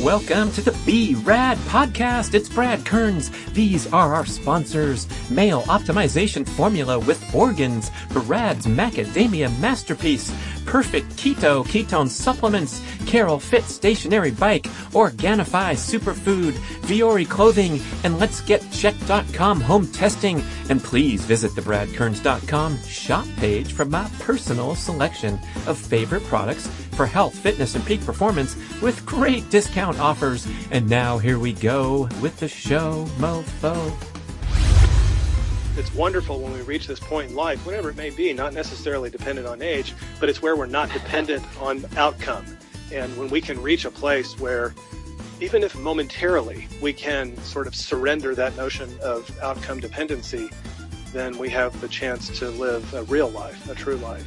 Welcome to the B.rad podcast. It's Brad Kearns. These are our sponsors. Male Optimization Formula with Organs. B.rad's Macadamia Masterpiece. Perfect Keto Ketone Supplements. Carol Fit Stationary Bike. Organifi Superfood. Viore Clothing. And Let's Get Check.com Home Testing. And please visit the bradkearns.com shop page for my personal selection of favorite products for health, fitness, and peak performance with great discount offers. And now here we go with the show, mofo. It's wonderful when we reach this point in life, whatever it may be, not necessarily dependent on age, but it's where we're not dependent on outcome. And when we can reach a place where, even if momentarily, we can sort of surrender that notion of outcome dependency, then we have the chance to live a real life, a true life.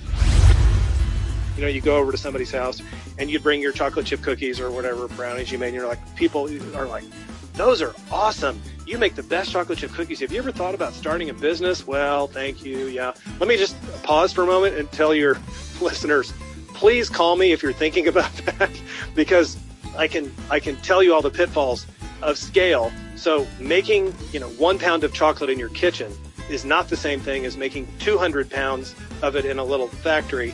You know, you go over to somebody's house and you bring your chocolate chip cookies or whatever brownies you made, and you're like, people are like, those are awesome. You make the best chocolate chip cookies. Have you ever thought about starting a business? Well, thank you. Yeah. Let me just pause for a moment and tell your listeners, please call me if you're thinking about that, because I can tell you all the pitfalls of scale. So making, 1 pound of chocolate in your kitchen is not the same thing as making 200 pounds of it in a little factory.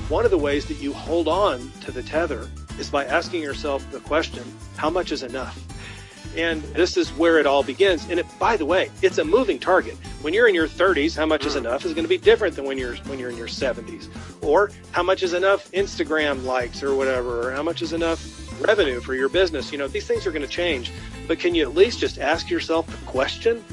One of the ways that you hold on to the tether is by asking yourself the question, how much is enough? And this is where it all begins. And by the way, it's a moving target. When you're in your 30s, how much is enough is going to be different than when you're in your 70s. Or how much is enough Instagram likes or whatever, or how much is enough revenue for your business. These things are going to change. But can you at least just ask yourself the question?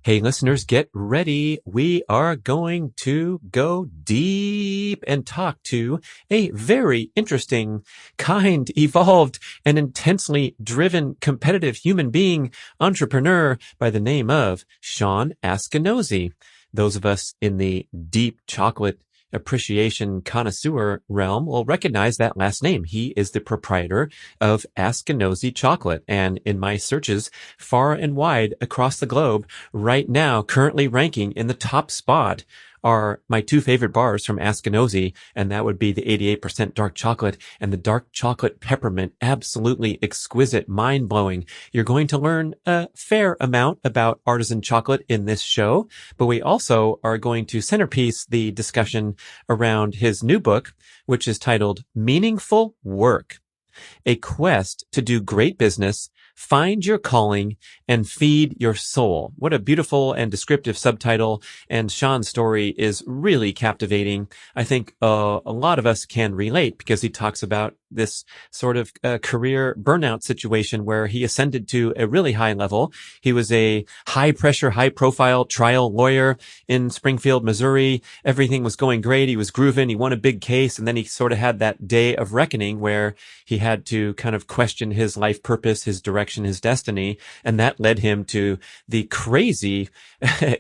Hey, listeners, get ready. We are going to go deep and talk to a very interesting, kind, evolved, and intensely driven, competitive human being, entrepreneur by the name of Shawn Askionsie. Those of us in the deep chocolate appreciation connoisseur realm will recognize that last name. He is the proprietor of Askinosie Chocolate. And in my searches far and wide across the globe right now, currently ranking in the top spot are my two favorite bars from Askinosie, and that would be the 88% dark chocolate and the dark chocolate peppermint. Absolutely exquisite, mind-blowing. You're going to learn a fair amount about artisan chocolate in this show, but we also are going to centerpiece the discussion around his new book, which is titled Meaningful Work: A Quest to Do Great Business, Find Your Calling, and Feed Your Soul. What a beautiful and descriptive subtitle. And Shawn's story is really captivating. I think a lot of us can relate because he talks about this sort of career burnout situation where he ascended to a really high level. He was a high pressure, high profile trial lawyer in Springfield, Missouri. Everything was going great. He was grooving. He won a big case. And then he sort of had that day of reckoning where he had to kind of question his life purpose, his direction, his destiny. And that led him to the crazy,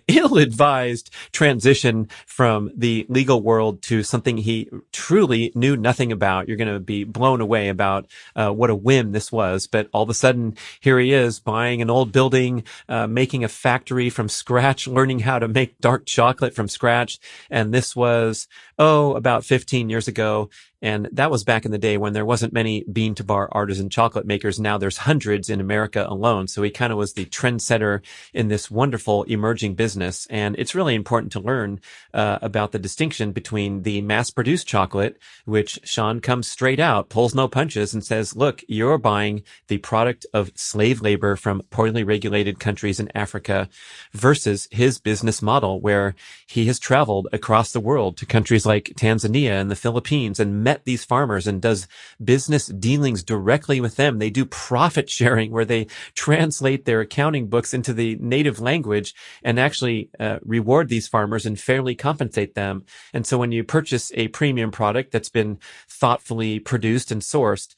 ill-advised transition from the legal world to something he truly knew nothing about. You're going to be blown away about what a whim this was. But all of a sudden, here he is buying an old building, making a factory from scratch, learning how to make dark chocolate from scratch. And this was, about 15 years ago. And that was back in the day when there wasn't many bean to bar artisan chocolate makers. Now there's hundreds in America alone. So he kind of was the trendsetter in this wonderful emerging business. And it's really important to learn about the distinction between the mass-produced chocolate, which Shawn comes straight out, pulls no punches, and says, look, you're buying the product of slave labor from poorly regulated countries in Africa, versus his business model where he has traveled across the world to countries like Tanzania and the Philippines and met these farmers and does business dealings directly with them. They do profit sharing where they translate their accounting books into the native language and actually reward these farmers and fairly compensate them. And so when you purchase a premium product that's been thoughtfully produced and sourced,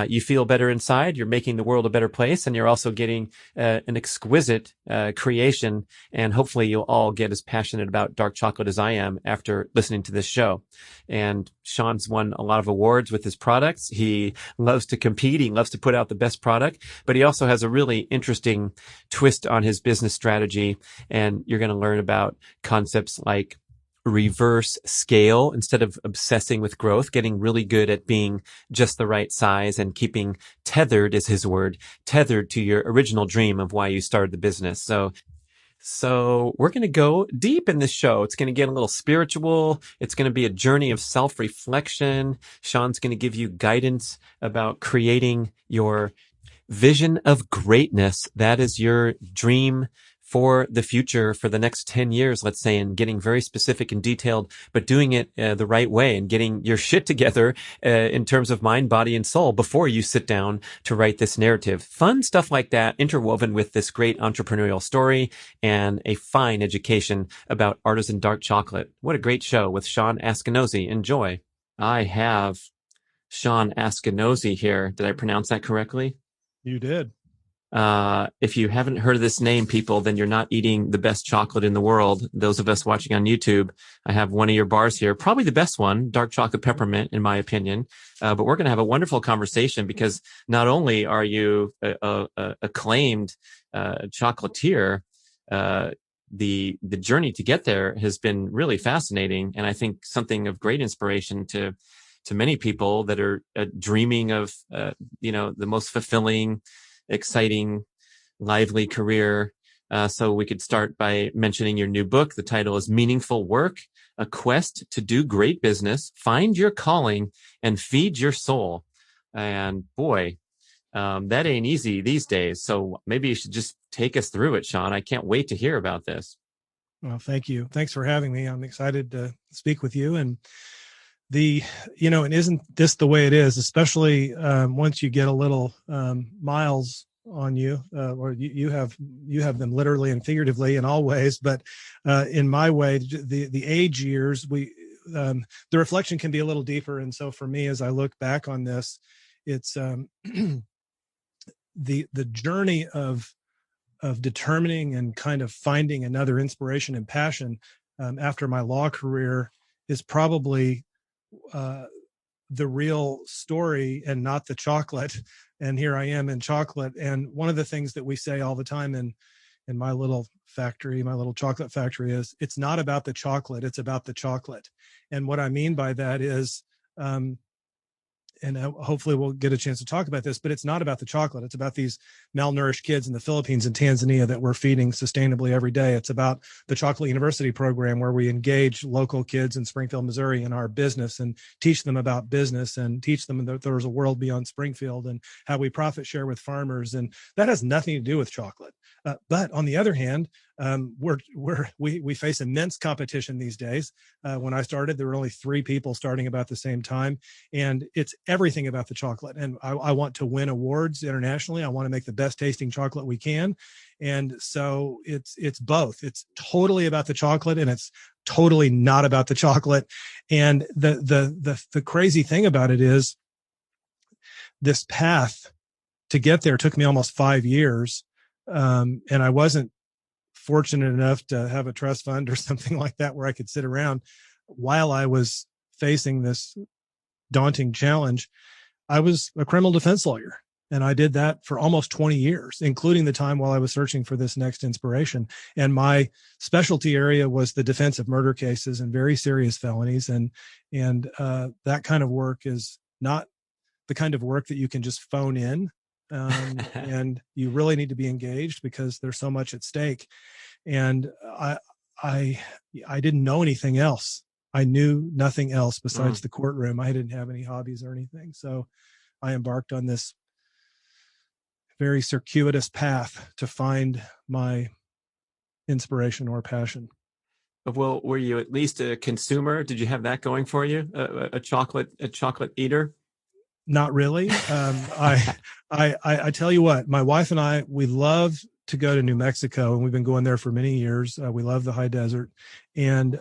you feel better inside. You're making the world a better place, and you're also getting an exquisite creation. And hopefully you'll all get as passionate about dark chocolate as I am after listening to this show. And Shawn's won a lot of awards with his products. He loves to compete. He loves to put out the best product, but he also has a really interesting twist on his business strategy. And you're going to learn about concepts like reverse scale instead of obsessing with growth, getting really good at being just the right size and keeping tethered is his word, tethered to your original dream of why you started the business. So we're going to go deep in this show. It's going to get a little spiritual. It's going to be a journey of self-reflection. Shawn's going to give you guidance about creating your vision of greatness. That is your dream for the future, for the next 10 years, let's say, and getting very specific and detailed, but doing it the right way and getting your shit together in terms of mind, body, and soul before you sit down to write this narrative. Fun stuff like that interwoven with this great entrepreneurial story and a fine education about artisan dark chocolate. What a great show with Shawn Askionsie. Enjoy. I have Shawn Askionsie here. Did I pronounce that correctly? You did. If you haven't heard of this name, people, then you're not eating the best chocolate in the world. Those of us watching on YouTube, I have one of your bars here, probably the best one, dark chocolate peppermint, in my opinion. But we're going to have a wonderful conversation because not only are you a acclaimed chocolatier, the journey to get there has been really fascinating, and I think something of great inspiration to many people that are dreaming of the most fulfilling, exciting, lively career. So we could start by mentioning your new book. The title is Meaningful Work, A Quest to Do Great Business, Find Your Calling, and Feed Your Soul. And boy, that ain't easy these days. So maybe you should just take us through it, Shawn. I can't wait to hear about this. Well, thank you. Thanks for having me. I'm excited to speak with you. And and isn't this the way it is, especially once you get a little miles on you, or you have them literally and figuratively in all ways. But in my way, the age years, the reflection can be a little deeper. And so for me, as I look back on this, it's the journey of determining and kind of finding another inspiration and passion after my law career is probably the real story and not the chocolate. And here I am in chocolate. And one of the things that we say all the time in my little factory, my little chocolate factory, is it's not about the chocolate, it's about the chocolate. And what I mean by that is, and hopefully we'll get a chance to talk about this, but it's not about the chocolate. It's about these malnourished kids in the Philippines and Tanzania that we're feeding sustainably every day. It's about the Chocolate University program where we engage local kids in Springfield, Missouri in our business and teach them about business and teach them that there's a world beyond Springfield and how we profit share with farmers. And that has nothing to do with chocolate. But on the other hand, we face immense competition these days. When I started, there were only 3 people starting about the same time, and it's everything about the chocolate. And I want to win awards internationally. I want to make the best tasting chocolate we can, and so it's both. It's totally about the chocolate, and it's totally not about the chocolate. And the crazy thing about it is, this path to get there took me almost 5 years, and I wasn't fortunate enough to have a trust fund or something like that where I could sit around while I was facing this daunting challenge. I was a criminal defense lawyer, and I did that for almost 20 years, including the time while I was searching for this next inspiration. And my specialty area was the defense of murder cases and very serious felonies. And that kind of work is not the kind of work that you can just phone in. And you really need to be engaged because there's so much at stake. And I didn't know anything else. I knew nothing else besides the courtroom. I didn't have any hobbies or anything. So I embarked on this very circuitous path to find my inspiration or passion. Well, were you at least a consumer? Did you have that going for you? A chocolate eater? Not really. I tell you what, my wife and I, we love to go to New Mexico, and we've been going there for many years. We love the high desert. And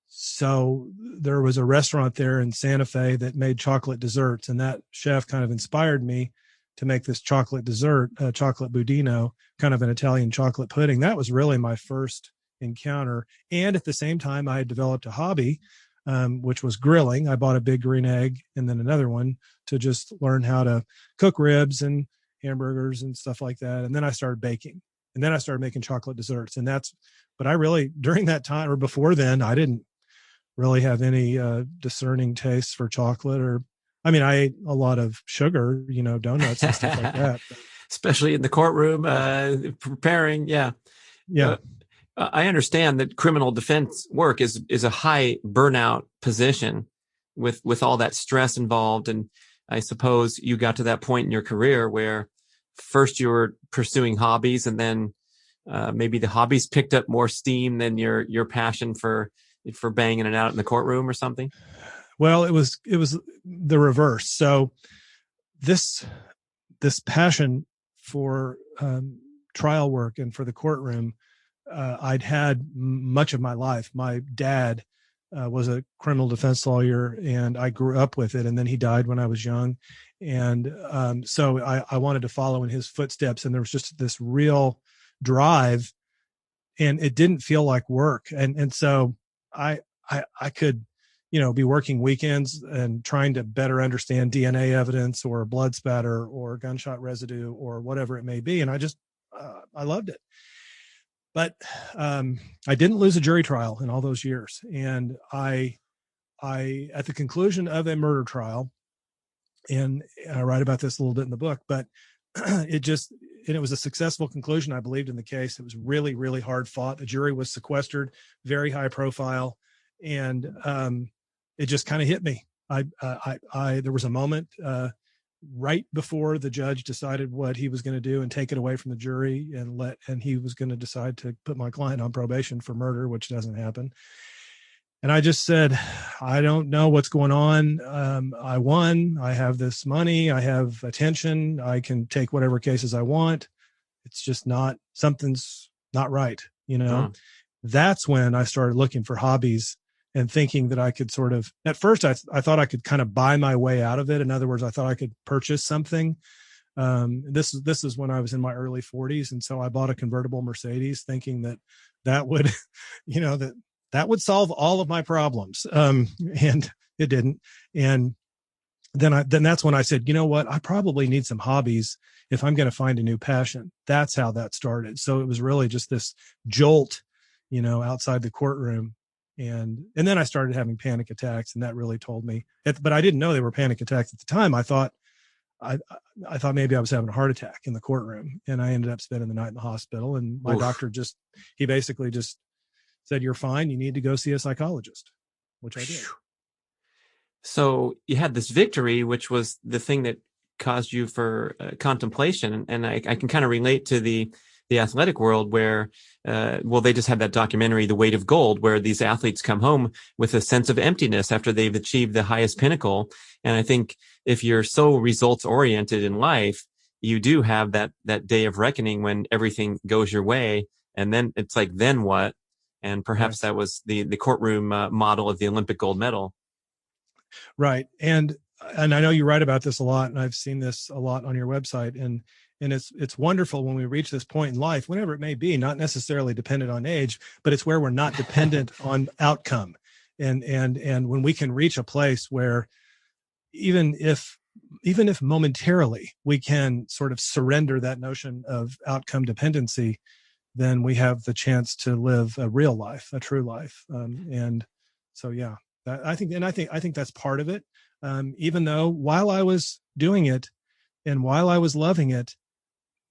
so there was a restaurant there in Santa Fe that made chocolate desserts, and that chef kind of inspired me to make this chocolate dessert, chocolate budino, kind of an Italian chocolate pudding. That was really my first encounter. And at the same time, I had developed a hobby, which was grilling. I bought a big green egg and then another one to just learn how to cook ribs and hamburgers and stuff like that. And then I started baking. And then I started making chocolate desserts. But I really, during that time or before then, I didn't really have any discerning tastes for chocolate I ate a lot of sugar, donuts and stuff like that. Especially in the courtroom, preparing. Yeah. Yeah. I understand that criminal defense work is a high burnout position with all that stress involved. And I suppose you got to that point in your career where first you were pursuing hobbies, and then maybe the hobbies picked up more steam than your passion for banging it out in the courtroom or something. Well, it was the reverse. So this passion for trial work and for the courtroom, I'd had much of my life. My dad was a criminal defense lawyer, and I grew up with it. And then he died when I was young, and so I wanted to follow in his footsteps. And there was just this real drive, and it didn't feel like work. And so I could, be working weekends and trying to better understand DNA evidence or blood spatter or gunshot residue or whatever it may be. And I loved it. But I didn't lose a jury trial in all those years. And I at the conclusion of a murder trial, and I write about this a little bit in the book, but it was a successful conclusion. I believed in the case. It was really, really hard fought. The jury was sequestered, very high profile. And it just kind of hit me. There was a moment right before the judge decided what he was going to do and take it away from the jury, and he was going to decide to put my client on probation for murder, which doesn't happen. And I just said, I don't know what's going on. I won. I have this money. I have attention. I can take whatever cases I want. It's just something's not right. That's when I started looking for hobbies and thinking that I could sort of, at first I thought I could kind of buy my way out of it. In other words, I thought I could purchase something. This is when I was in my early 40s. And so I bought a convertible Mercedes thinking that would, that would solve all of my problems. And it didn't. And then that's when I said, you know what, I probably need some hobbies if I'm going to find a new passion. That's how that started. So it was really just this jolt, outside the courtroom. And then I started having panic attacks, and that really told me, but I didn't know they were panic attacks at the time. I thought maybe I was having a heart attack in the courtroom, and I ended up spending the night in the hospital. And my doctor he basically just said, "You're fine. You need to go see a psychologist," which I did. So you had this victory, which was the thing that caused you for contemplation. And I can kind of relate to the athletic world where, they just had that documentary, The Weight of Gold, where these athletes come home with a sense of emptiness after they've achieved the highest pinnacle. And I think if you're so results oriented in life, you do have that day of reckoning when everything goes your way. And then it's like, then what? And perhaps that was the courtroom model of the Olympic gold medal. Right. And I know you write about this a lot, and I've seen this a lot on your website. And it's wonderful when we reach this point in life, whenever it may be, not necessarily dependent on age, but it's where we're not dependent on outcome. And when we can reach a place where even if momentarily we can sort of surrender that notion of outcome dependency, then we have the chance to live a real life, a true life. And so, yeah, I think that's part of it. Even though while I was doing it and while I was loving it,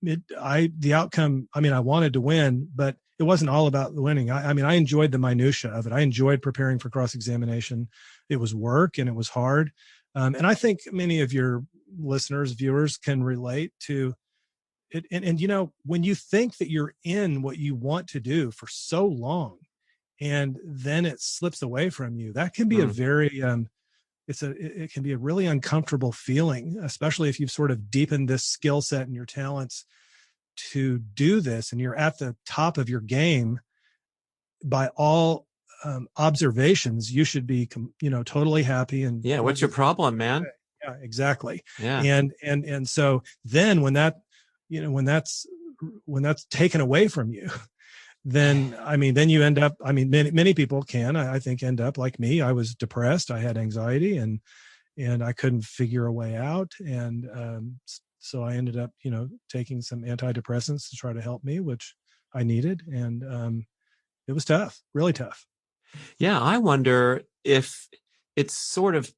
the outcome, I wanted to win, but it wasn't all about the winning. I enjoyed the minutia of it. I enjoyed preparing for cross-examination. It was work and it was hard. And I think many of your listeners, viewers can relate to it. And when you think that you're in what you want to do for so long, and then it slips away from you, that can be a very, it can be a really uncomfortable feeling, especially if you've sort of deepened this skill set and your talents to do this, and you're at the top of your game. By all observations, you should be, totally happy. And yeah, what's your problem, man? Yeah, exactly. Yeah. And so then when that's taken away from you, then you end up, many people can, I think, end up like me. I was depressed. I had anxiety, and I couldn't figure a way out. And So I ended up, taking some antidepressants to try to help me, which I needed. And it was tough, really tough. Yeah, I wonder if it's sort of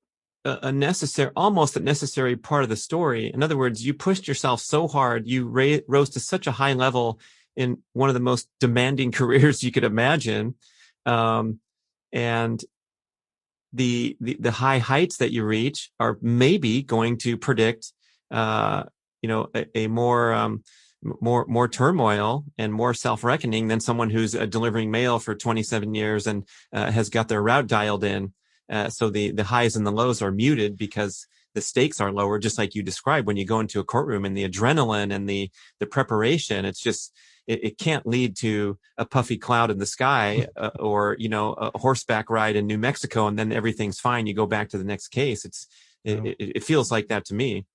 a necessary, almost a necessary part of the story. In other words, you pushed yourself so hard, you rose to such a high level in one of the most demanding careers you could imagine, and the high heights that you reach are maybe going to predict, a more turmoil and more self-reckoning than someone who's delivering mail for 27 years and has got their route dialed in. So the highs and the lows are muted because the stakes are lower, just like you described when you go into a courtroom, and the adrenaline and the preparation. It's just, it can't lead to a puffy cloud in the sky or, a horseback ride in New Mexico and then everything's fine. You go back to the next case. It feels like that to me.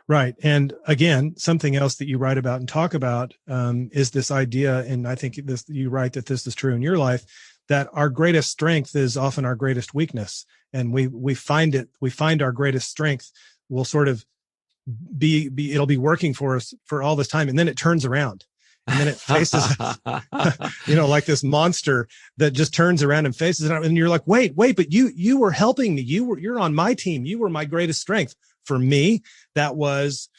Right. And again, something else that you write about and talk about is this idea, and I think you write that this is true in your life, that our greatest strength is often our greatest weakness. And we find our greatest strength will sort of it'll be working for us for all this time. And then it turns around. And then it faces us, like this monster that just turns around and faces it. And you're like, wait, but you were helping me. You're on my team. You were my greatest strength. For me, that was,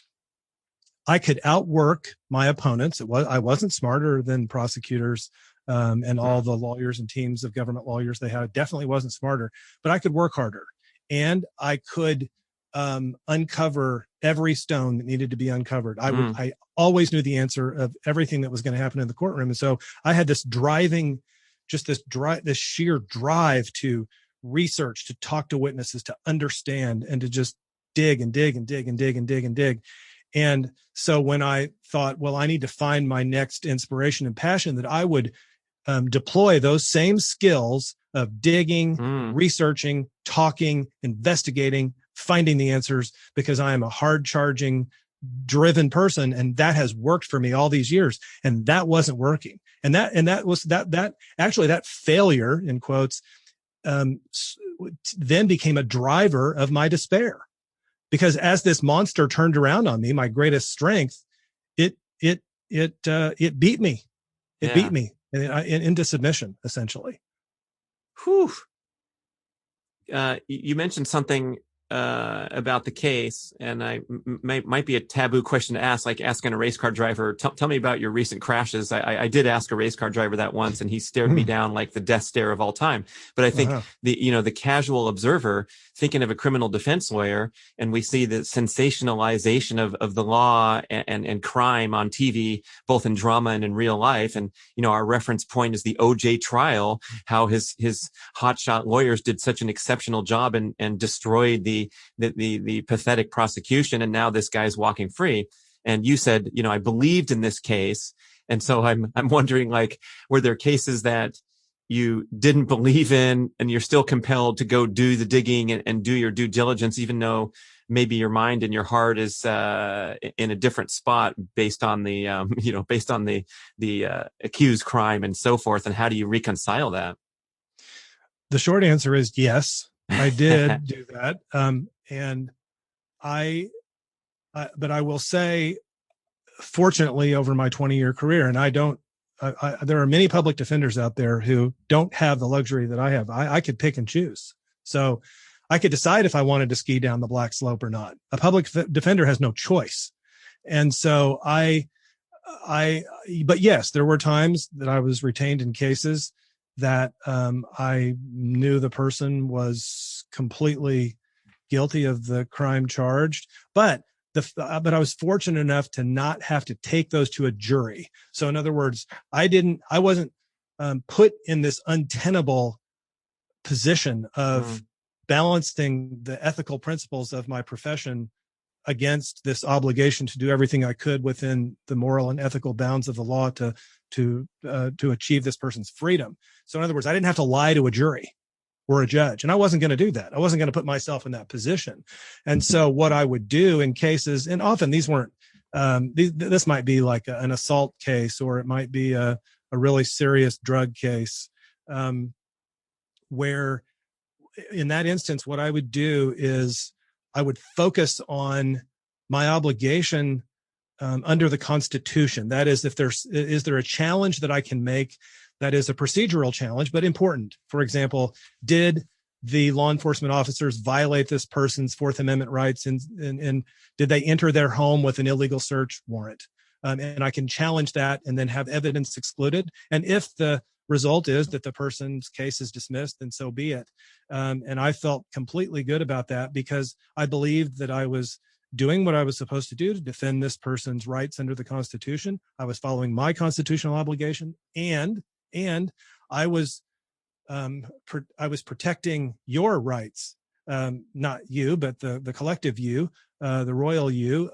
I could outwork my opponents. I wasn't smarter than prosecutors and all the lawyers and teams of government lawyers they had. I definitely wasn't smarter, but I could work harder, and I could uncover every stone that needed to be uncovered. I always knew the answer of everything that was going to happen in the courtroom. And so I had this sheer drive to research, to talk to witnesses, to understand, and to just dig and dig and dig and dig and dig and dig. And so when I thought, well, I need to find my next inspiration and passion, that I would deploy those same skills of digging, researching, talking, investigating, finding the answers, because I am a hard charging, driven person. And that has worked for me all these years. And that wasn't working. And that failure, in quotes, then became a driver of my despair, because as this monster turned around on me, my greatest strength, it beat me. It beat me into submission, essentially. Whew. You mentioned something about the case, and might be a taboo question to ask, like asking a race car driver, tell me about your recent crashes. I did ask a race car driver that once, and he stared me down like the death stare of all time. But I think the casual observer thinking of a criminal defense lawyer, and we see the sensationalization of the law and crime on TV, both in drama and in real life. And, our reference point is the OJ trial, how his hotshot lawyers did such an exceptional job and destroyed the pathetic prosecution. And now this guy's walking free. And you said, I believed in this case. And so I'm wondering, like, were there cases that you didn't believe in and you're still compelled to go do the digging and do your due diligence, even though maybe your mind and your heart is in a different spot based on the accused crime and so forth? And how do you reconcile that? The short answer is yes, I did do that. But I will say, fortunately, over my 20-year career, and there are many public defenders out there who don't have the luxury that I have. I could pick and choose. So I could decide if I wanted to ski down the black slope or not. A public defender has no choice. And so but yes, there were times that I was retained in cases that I knew the person was completely guilty of the crime charged, but I was fortunate enough to not have to take those to a jury. So in other words, I wasn't put in this untenable position of balancing the ethical principles of my profession against this obligation to do everything I could within the moral and ethical bounds of the law to achieve this person's freedom. So in other words, I didn't have to lie to a jury or a judge, and I wasn't going to do that. I wasn't going to put myself in that position. And so what I would do in cases, and often these weren't, this might be like an assault case, or it might be a really serious drug case, where in that instance, what I would do is I would focus on my obligation under the Constitution. That is, is there a challenge that I can make that is a procedural challenge, but important? For example, did the law enforcement officers violate this person's Fourth Amendment rights, and did they enter their home with an illegal search warrant? And I can challenge that and then have evidence excluded. And if the result is that the person's case is dismissed, then so be it. And I felt completely good about that because I believed that I was doing what I was supposed to do to defend this person's rights under the Constitution. I was following my constitutional obligation, and I was protecting your rights, not you, but the collective you, the royal you,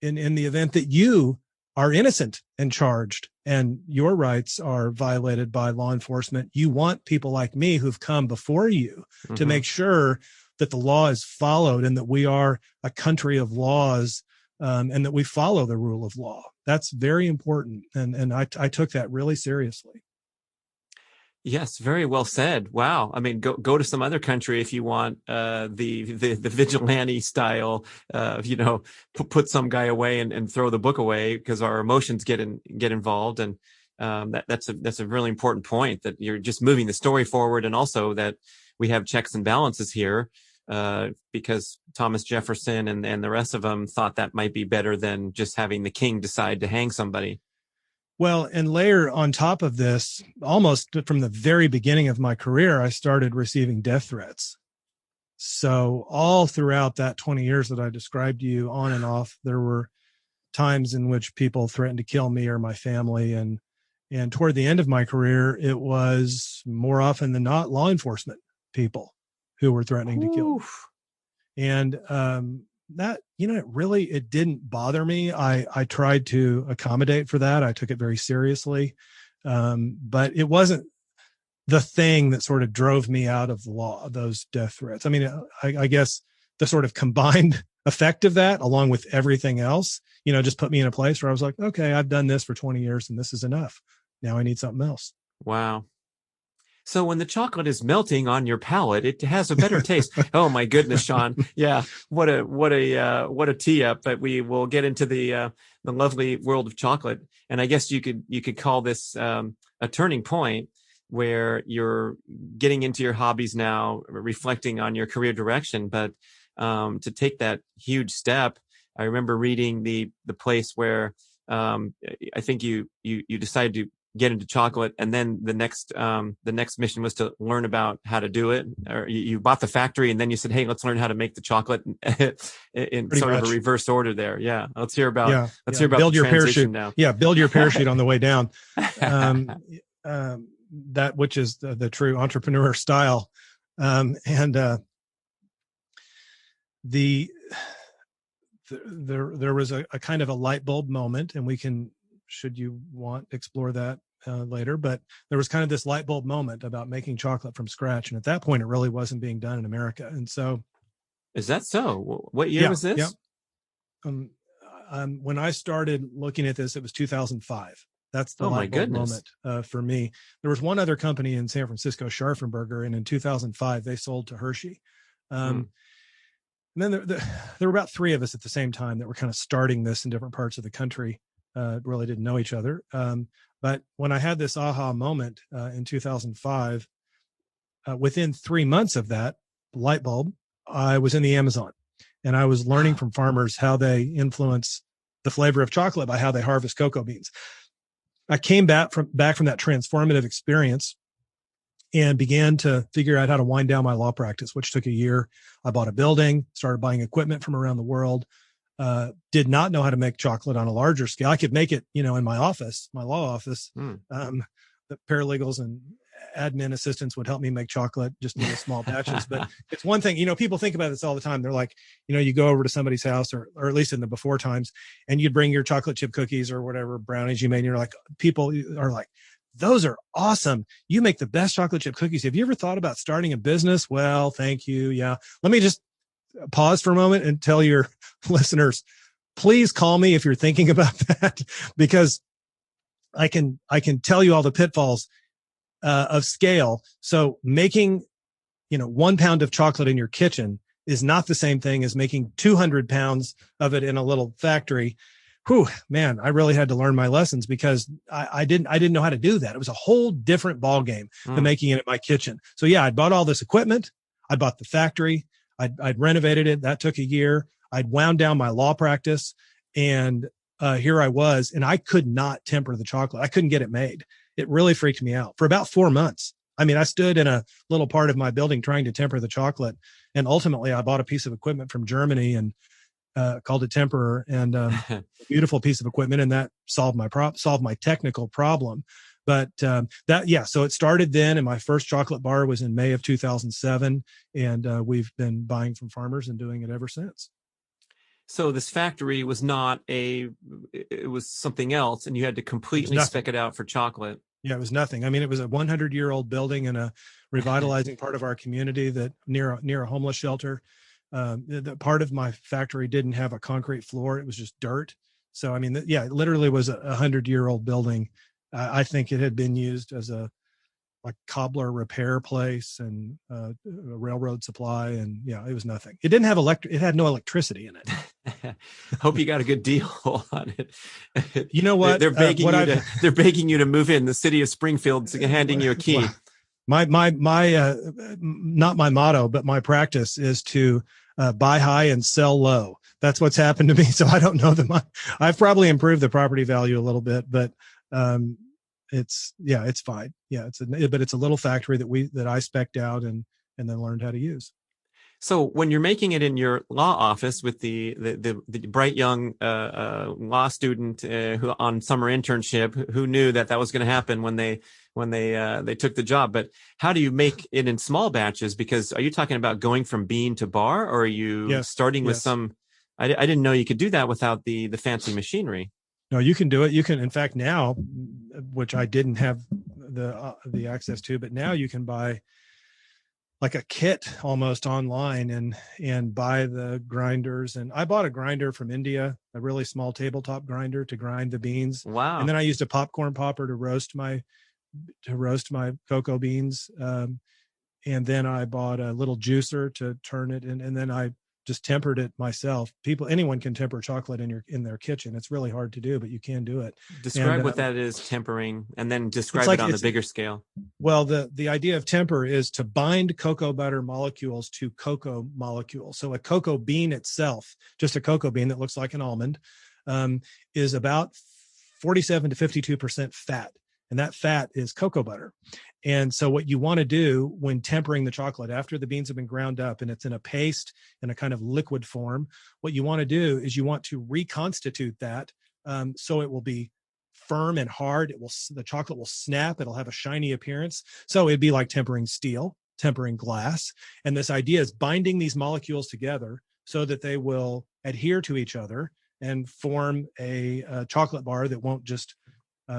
in the event that you are innocent and charged and your rights are violated by law enforcement. You want people like me who've come before you to make sure that the law is followed and that we are a country of laws, and that we follow the rule of law. That's very important. And I took that really seriously. Yes, very well said. Wow. I mean, go to some other country if you want the vigilante style, put some guy away and throw the book away because our emotions get involved. And that's a really important point, that you're just moving the story forward, and also that we have checks and balances here, because Thomas Jefferson and the rest of them thought that might be better than just having the king decide to hang somebody. Well, and layer on top of this, almost from the very beginning of my career, I started receiving death threats. So all throughout that 20 years that I described to you, on and off, there were times in which people threatened to kill me or my family. And toward the end of my career, it was more often than not law enforcement people who were threatening to kill me. And that, it didn't bother me. I tried to accommodate for that. I took it very seriously. But it wasn't the thing that sort of drove me out of the law, those death threats. I mean, I guess the sort of combined effect of that, along with everything else, just put me in a place where I was like, okay, I've done this for 20 years and this is enough. Now I need something else. Wow. So when the chocolate is melting on your palate, it has a better taste. Oh my goodness, Shawn. Yeah. What a tee up. But we will get into the lovely world of chocolate. And I guess you could call this a turning point, where you're getting into your hobbies now, reflecting on your career direction. But to take that huge step, I remember reading the place where I think you decided to get into chocolate, and then the next mission was to learn about how to do it. Or you bought the factory, and then you said, "Hey, let's learn how to make the chocolate," in sort of a reverse order there. Yeah, let's hear about build your parachute now. Yeah, build your parachute on the way down. That which is the true entrepreneur style, there was a kind of a light bulb moment, and we can, should you want, explore that later. But there was kind of this light bulb moment about making chocolate from scratch, and at that point, it really wasn't being done in America. And so, is that so? What year was this? Yeah. When I started looking at this, it was 2005. That's the light bulb moment for me. There was one other company in San Francisco, Scharfenberger, and in 2005 they sold to Hershey. And then there were about three of us at the same time that were kind of starting this in different parts of the country. Really didn't know each other. But when I had this aha moment in 2005, within 3 months of that light bulb, I was in the Amazon, and I was learning from farmers how they influence the flavor of chocolate by how they harvest cocoa beans. I came back from that transformative experience and began to figure out how to wind down my law practice, which took a year. I bought a building, started buying equipment from around the world, did not know how to make chocolate on a larger scale. I could make it, in my office, my law office. The paralegals and admin assistants would help me make chocolate just in small batches. But it's one thing, people think about this all the time. They're like, you go over to somebody's house, or at least in the before times, and you'd bring your chocolate chip cookies or whatever brownies you made. And you're like, people are like, those are awesome. You make the best chocolate chip cookies. Have you ever thought about starting a business? Well, thank you. Yeah. Let me just pause for a moment and tell your listeners, please call me if you're thinking about that, because I can tell you all the pitfalls of scale. So making, 1 pound of chocolate in your kitchen is not the same thing as making 200 pounds of it in a little factory. Whew, man, I really had to learn my lessons because I didn't know how to do that. It was a whole different ball game than making it in my kitchen. So yeah, I bought all this equipment. I bought the factory. I'd renovated it. That took a year. I'd wound down my law practice, and here I was, and I could not temper the chocolate. I couldn't get it made. It really freaked me out for about 4 months. I mean, I stood in a little part of my building trying to temper the chocolate, and ultimately I bought a piece of equipment from Germany and called it Temperer, and a beautiful piece of equipment, and that solved my technical problem. But so it started then, and my first chocolate bar was in May of 2007, and we've been buying from farmers and doing it ever since. So this factory was it was something else, and you had to completely spec it out for chocolate. Yeah, it was nothing. I mean, it was a 100-year-old building in a revitalizing part of our community that near a homeless shelter. The part of my factory didn't have a concrete floor. It was just dirt. So, I mean, it literally was a 100-year-old building. I think it had been used as a cobbler repair place and a railroad supply. And yeah, it was nothing. It didn't have it had no electricity in it. Hope you got a good deal on it. You know what? They're begging you to move in. The city of Springfield's handing you a key. Well, my not my motto, but my practice is to buy high and sell low. That's what's happened to me. So I don't know that I've probably improved the property value a little bit, but it's fine. Yeah, but it's a little factory that I spec'd out and then learned how to use. So when you're making it in your law office with the bright young law student who on summer internship, who knew that was going to happen when they took the job, but how do you make it in small batches? Because are you talking about going from bean to bar, or are you starting with some? I didn't know you could do that without the fancy machinery. No, you can do it. You can, in fact, now, which I didn't have the access to, but now you can buy like a kit almost online and buy the grinders. And I bought a grinder from India, a really small tabletop grinder to grind the beans. Wow. And then I used a popcorn popper to roast my cocoa beans. And then I bought a little juicer to turn it in, and then I just tempered it myself. Anyone can temper chocolate in their kitchen. It's really hard to do, but you can do it. Describe what that is, tempering, and then describe it on the bigger scale. Well, the idea of temper is to bind cocoa butter molecules to cocoa molecules. So a cocoa bean itself, just a cocoa bean that looks like an almond, is about 47 to 52% fat. And that fat is cocoa butter. And so what you want to do when tempering the chocolate, after the beans have been ground up and it's in a paste in a kind of liquid form, what you want to do is you want to reconstitute that so it will be firm and hard. The chocolate will snap. It'll have a shiny appearance. So it'd be like tempering steel, tempering glass. And this idea is binding these molecules together so that they will adhere to each other and form a chocolate bar that won't just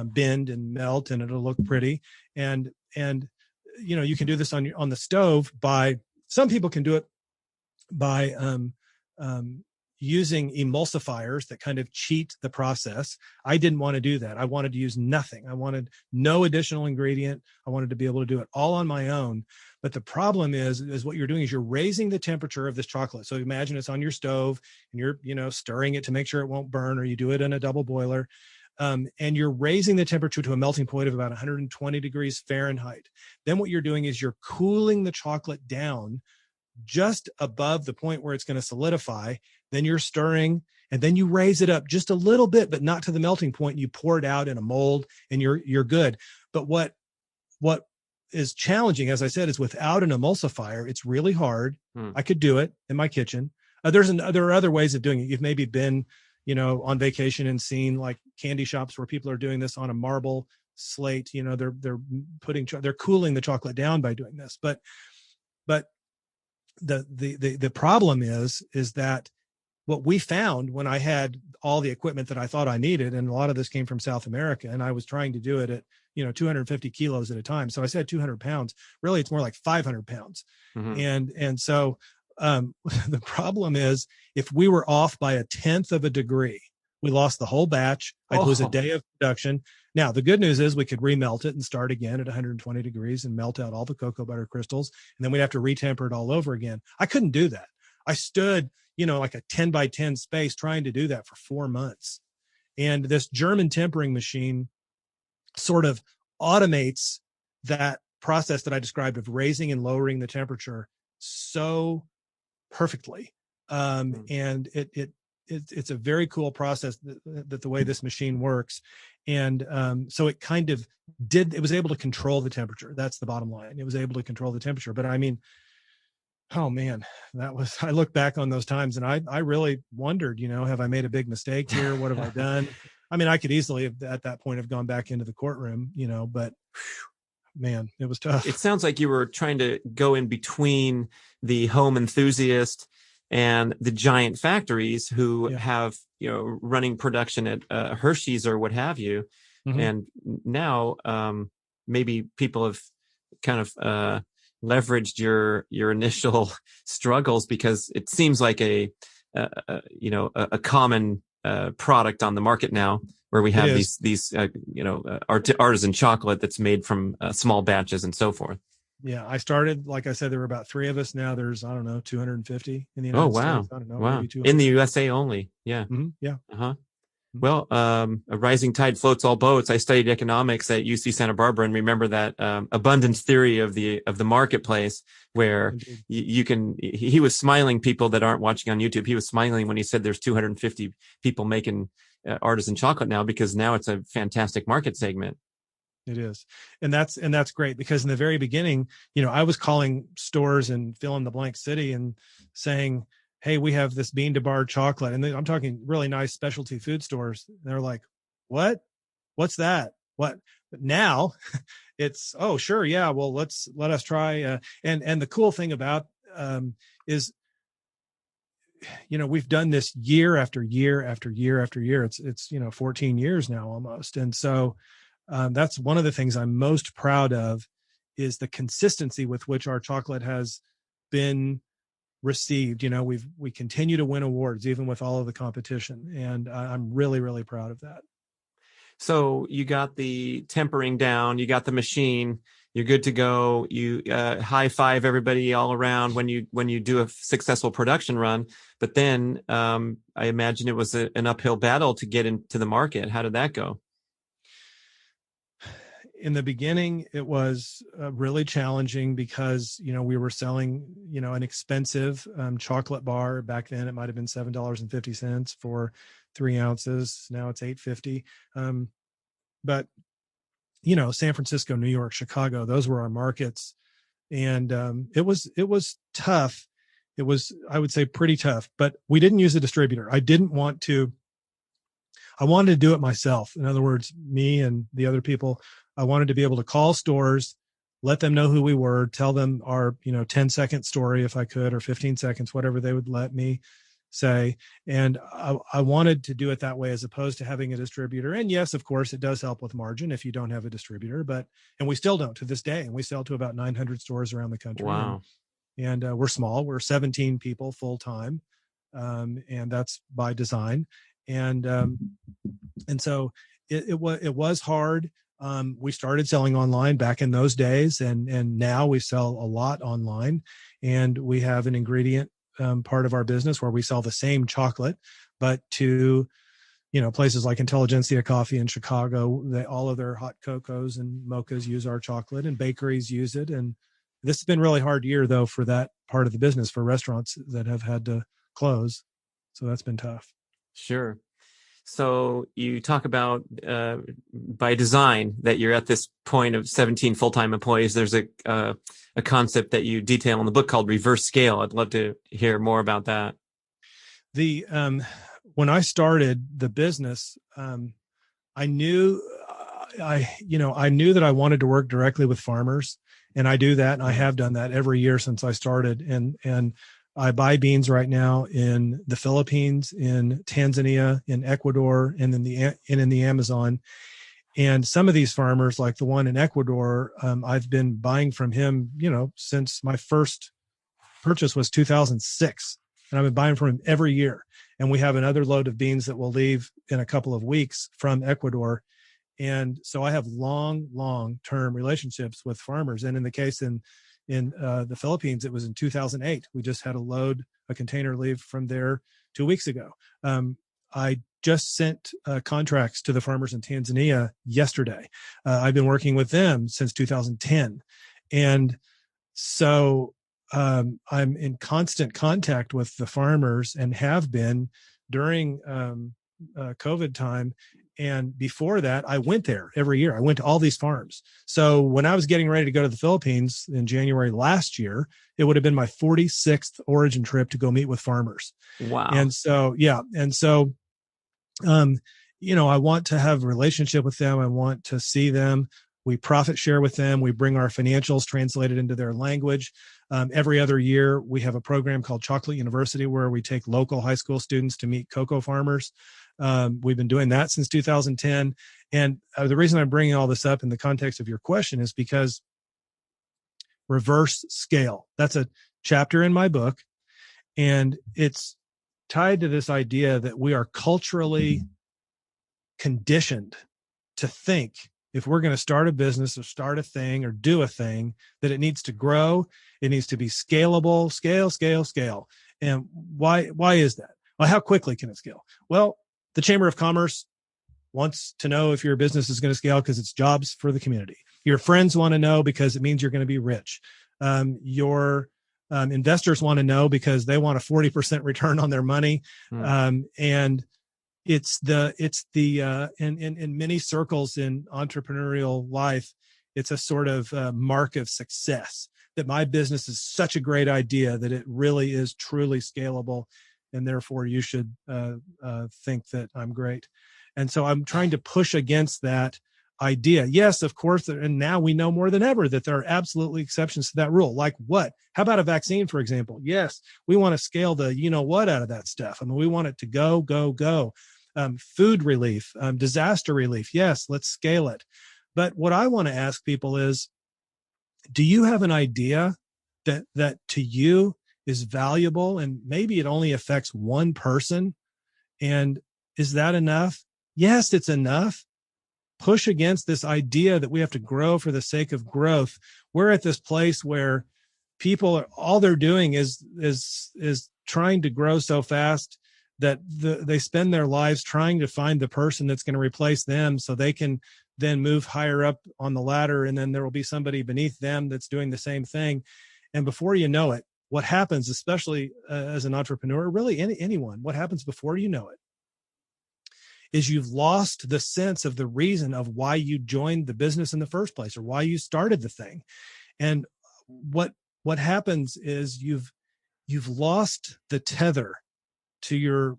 bend and melt, and it'll look pretty. And you can do this on the stove some people can do it by using emulsifiers that kind of cheat the process. I didn't want to do that. I wanted to use nothing. I wanted no additional ingredient. I wanted to be able to do it all on my own. But the problem is what you're doing is you're raising the temperature of this chocolate. So imagine it's on your stove and you're stirring it to make sure it won't burn, or you do it in a double boiler. And you're raising the temperature to a melting point of about 120 degrees Fahrenheit. Then what you're doing is you're cooling the chocolate down just above the point where it's going to solidify. Then you're stirring, and then you raise it up just a little bit, but not to the melting point. You pour it out in a mold, and you're good. But what is challenging, as I said, is without an emulsifier, it's really hard. I could do it in my kitchen. There are other ways of doing it. You've maybe been on vacation and seen like candy shops where people are doing this on a marble slate. They're cooling the chocolate down by doing this. But the problem is that what we found when I had all the equipment that I thought I needed, and a lot of this came from South America, and I was trying to do it at 250 kilos at a time. So I said 200 pounds. Really, it's more like 500 pounds. Mm-hmm. And so the problem is, if we were off by 1/10 of a degree, we lost the whole batch. It was a day of production. Now, the good news is we could remelt it and start again at 120 degrees and melt out all the cocoa butter crystals. And then we'd have to retemper it all over again. I couldn't do that. I stood, like a 10 by 10 space trying to do that for 4 months. And this German tempering machine sort of automates that process that I described of raising and lowering the temperature so perfectly. And it's a very cool process that the way this machine works. And so it kind of it was able to control the temperature. That's the bottom line. It was able to control the temperature. But I mean, oh man, I look back on those times and I really wondered, have I made a big mistake here? What have I done? I mean, I could easily have at that point have gone back into the courtroom, but man, it was tough. It sounds like you were trying to go in between the home enthusiast and the giant factories who have, running production at Hershey's or what have you. Mm-hmm. And now maybe people have kind of leveraged your initial struggles, because it seems like a common product on the market now, where we have these artisan chocolate that's made from small batches and so forth. Yeah, I started, like I said, there were about 3 of us. Now there's, 250 in the United States. I don't know. Wow. In the USA only. Yeah. Mm-hmm. Yeah. Uh-huh. Well, a rising tide floats all boats. I studied economics at UC Santa Barbara and remember that abundance theory of the marketplace, where he was smiling. People that aren't watching on YouTube, he was smiling when he said there's 250 people making artisan chocolate now, because now it's a fantastic market segment. It is. And that's great, because in the very beginning, I was calling stores and fill in the blank city and saying, hey, we have this bean to bar chocolate. And I'm talking really nice specialty food stores. They're like, what? What's that? What? But now it's, oh, sure. Yeah. Well, let us try. And the cool thing about is, we've done this year after year after year after year. It's 14 years now almost. And so that's one of the things I'm most proud of, is the consistency with which our chocolate has been received. We continue to win awards even with all of the competition, and I'm really, really proud of that. So you got the tempering down, you got the machine, you're good to go. You high five everybody all around when you do a successful production run. But then I imagine it was an uphill battle to get into the market. How did that go? In the beginning, it was really challenging because, we were selling, an expensive chocolate bar. Back then, it might have been $7.50 for 3 ounces. Now it's $8.50. But, San Francisco, New York, Chicago, those were our markets. And it was tough. It was, I would say, pretty tough, but we didn't use a distributor. I wanted to do it myself. In other words, me and the other people, I wanted to be able to call stores, let them know who we were, tell them our, 10-second story if I could, or 15 seconds, whatever they would let me say. And I wanted to do it that way, as opposed to having a distributor. And yes, of course, it does help with margin if you don't have a distributor, and we still don't to this day. And we sell to about 900 stores around the country. Wow. And we're small. We're 17 people full time. And that's by design. And so it was hard. We started selling online back in those days, and now we sell a lot online, and we have an ingredient part of our business where we sell the same chocolate, but to, places like Intelligentsia Coffee in Chicago. All of their hot cocos and mochas use our chocolate, and bakeries use it. And this has been a really hard year, though, for that part of the business, for restaurants that have had to close. So that's been tough. Sure. So you talk about by design that you're at this point of 17 full-time employees. There's a concept that you detail in the book called reverse scale. I'd love to hear more about that. When I started the business, I knew that I wanted to work directly with farmers, and I do that, and I have done that every year since I started. And I buy beans right now in the Philippines, in Tanzania, in Ecuador, and in the Amazon. And some of these farmers, like the one in Ecuador, I've been buying from him, since my first purchase was 2006. And I've been buying from him every year. And we have another load of beans that will leave in a couple of weeks from Ecuador. And so I have long-term relationships with farmers. And in the case in in the Philippines. It was in 2008. We just had a container leave from there 2 weeks ago. I just sent contracts to the farmers in Tanzania yesterday. I've been working with them since 2010. And so I'm in constant contact with the farmers and have been during COVID time. And before that, I went there every year. I went to all these farms. So when I was getting ready to go to the Philippines in January last year, it would have been my 46th origin trip to go meet with farmers. Wow. And so, yeah. And so, I want to have a relationship with them. I want to see them. We profit share with them. We bring our financials translated into their language. Every other year, we have a program called Chocolate University where we take local high school students to meet cocoa farmers. We've been doing that since 2010. And the reason I'm bringing all this up in the context of your question is because reverse scale, that's a chapter in my book. And it's tied to this idea that we are culturally conditioned to think if we're going to start a business or start a thing or do a thing, that it needs to grow. It needs to be scalable, scale. And why is that? Well, how quickly can it scale? Well, the Chamber of Commerce wants to know if your business is going to scale because it's jobs for the community. Your friends want to know because it means you're going to be rich. Your investors want to know because they want a 40% return on their money. And it's in many circles in entrepreneurial life, it's a sort of mark of success that my business is such a great idea that it really is truly scalable. And therefore you should think that I'm great. And so I'm trying to push against that idea. Yes, of course. And now we know more than ever that there are absolutely exceptions to that rule. Like what? How about a vaccine, for example? Yes, we want to scale the what out of that stuff. I mean, we want it to go. Food relief, disaster relief. Yes, let's scale it. But what I want to ask people is, do you have an idea that to you is valuable and maybe it only affects one person? And is that enough? Yes, it's enough. Push against this idea that we have to grow for the sake of growth. We're at this place where people all they're doing is trying to grow so fast that they spend their lives trying to find the person that's going to replace them so they can then move higher up on the ladder. And then there will be somebody beneath them that's doing the same thing. And before you know it, what happens, especially as an entrepreneur, really anyone, what happens before you know it is you've lost the sense of the reason of why you joined the business in the first place or why you started the thing. And what happens is you've lost the tether to your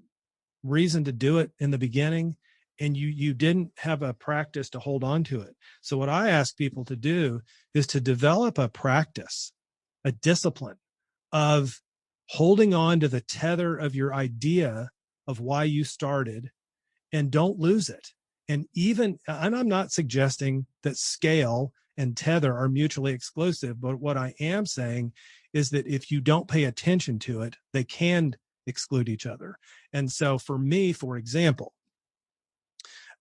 reason to do it in the beginning, and you didn't have a practice to hold on to it. So what I ask people to do is to develop a practice, a discipline of holding on to the tether of your idea of why you started, and don't lose it. And I'm not suggesting that scale and tether are mutually exclusive, but what I am saying is that if you don't pay attention to it, they can exclude each other. And so for me, for example,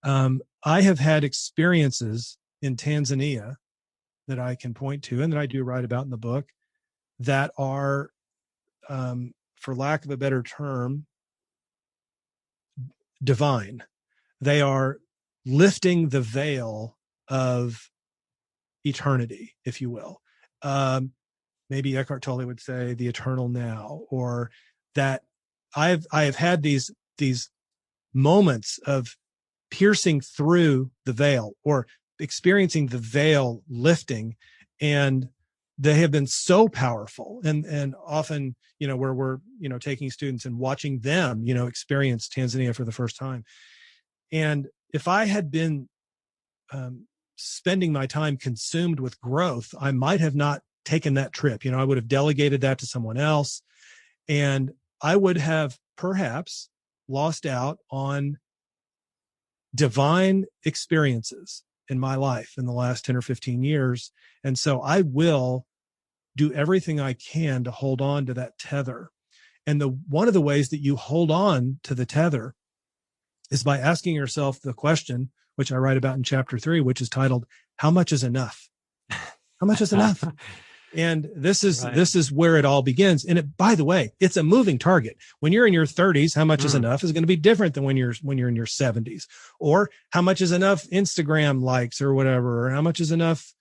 I have had experiences in Tanzania that I can point to and that I do write about in the book that are, for lack of a better term, divine. They are lifting the veil of eternity, if you will. Maybe Eckhart Tolle would say the eternal now, or that I have had these moments of piercing through the veil or experiencing the veil lifting, and they have been so powerful. And often, where we're, taking students and watching them, experience Tanzania for the first time. And if I had been spending my time consumed with growth, I might have not taken that trip. I would have delegated that to someone else, and I would have perhaps lost out on divine experiences in my life in the last 10 or 15 years. And so I will do everything I can to hold on to that tether. And one of the ways that you hold on to the tether is by asking yourself the question, which I write about in chapter 3, which is titled, how much is enough? How much is enough? And this Right. is where it all begins. And it, by the way, it's a moving target. When you're in your 30s, how much is enough is going to be different than when you're in your 70s. Or how much is enough Instagram likes or whatever, or how much is enough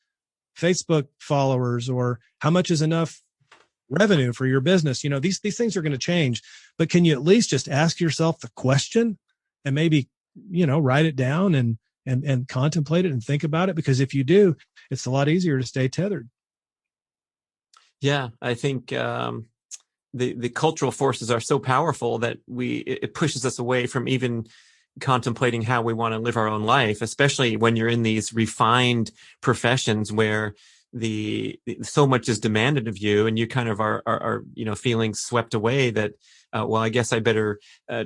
Facebook followers, or how much is enough revenue for your business. You know, these things are going to change, but can you at least just ask yourself the question and maybe, you know, write it down and contemplate it and think about it? Because if you do, it's a lot easier to stay tethered. Yeah, I think the cultural forces are so powerful that it pushes us away from even contemplating how we want to live our own life, especially when you're in these refined professions where the so much is demanded of you, and you kind of are you know, feeling swept away that well, I guess I better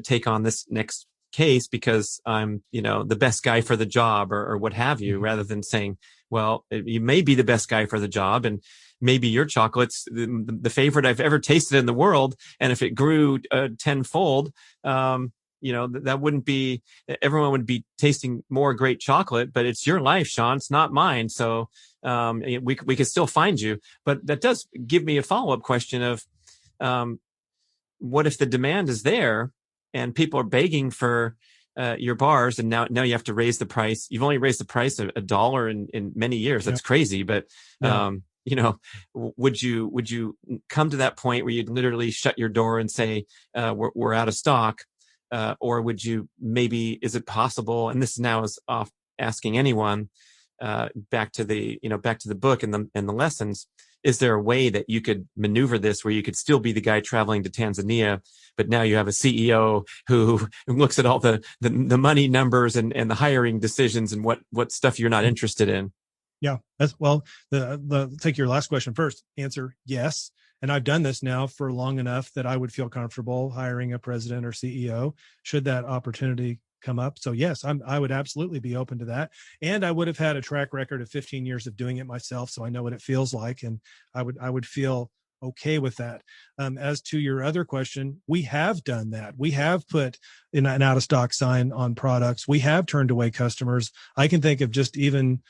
take on this next case because I'm, you know, the best guy for the job, or what have you, rather than saying, well, you may be the best guy for the job, and maybe your chocolate's the favorite I've ever tasted in the world, and if it grew tenfold, you know, that wouldn't be, everyone would be tasting more great chocolate, but it's your life, Shawn. It's not mine. So we could still find you. But that does give me a follow-up question of what if the demand is there and people are begging for your bars, and now you have to raise the price. You've only raised the price $1 in many years. That's crazy. But you know, would you come to that point where you'd literally shut your door and say we're out of stock? Or would you maybe, is it possible, and this now is off asking anyone, back to the book and the lessons, is there a way that you could maneuver this where you could still be the guy traveling to Tanzania, but now you have a CEO who looks at all the money numbers and the hiring decisions and what stuff you're not interested in? Yeah, that's, well, the take your last question first. Answer, yes. And I've done this now for long enough that I would feel comfortable hiring a president or CEO should that opportunity come up. So yes, I would absolutely be open to that. And I would have had a track record of 15 years of doing it myself. So I know what it feels like. And I would feel okay with that. As to your other question, we have done that. We have put in an out of stock sign on products. We have turned away customers. I can think of just even,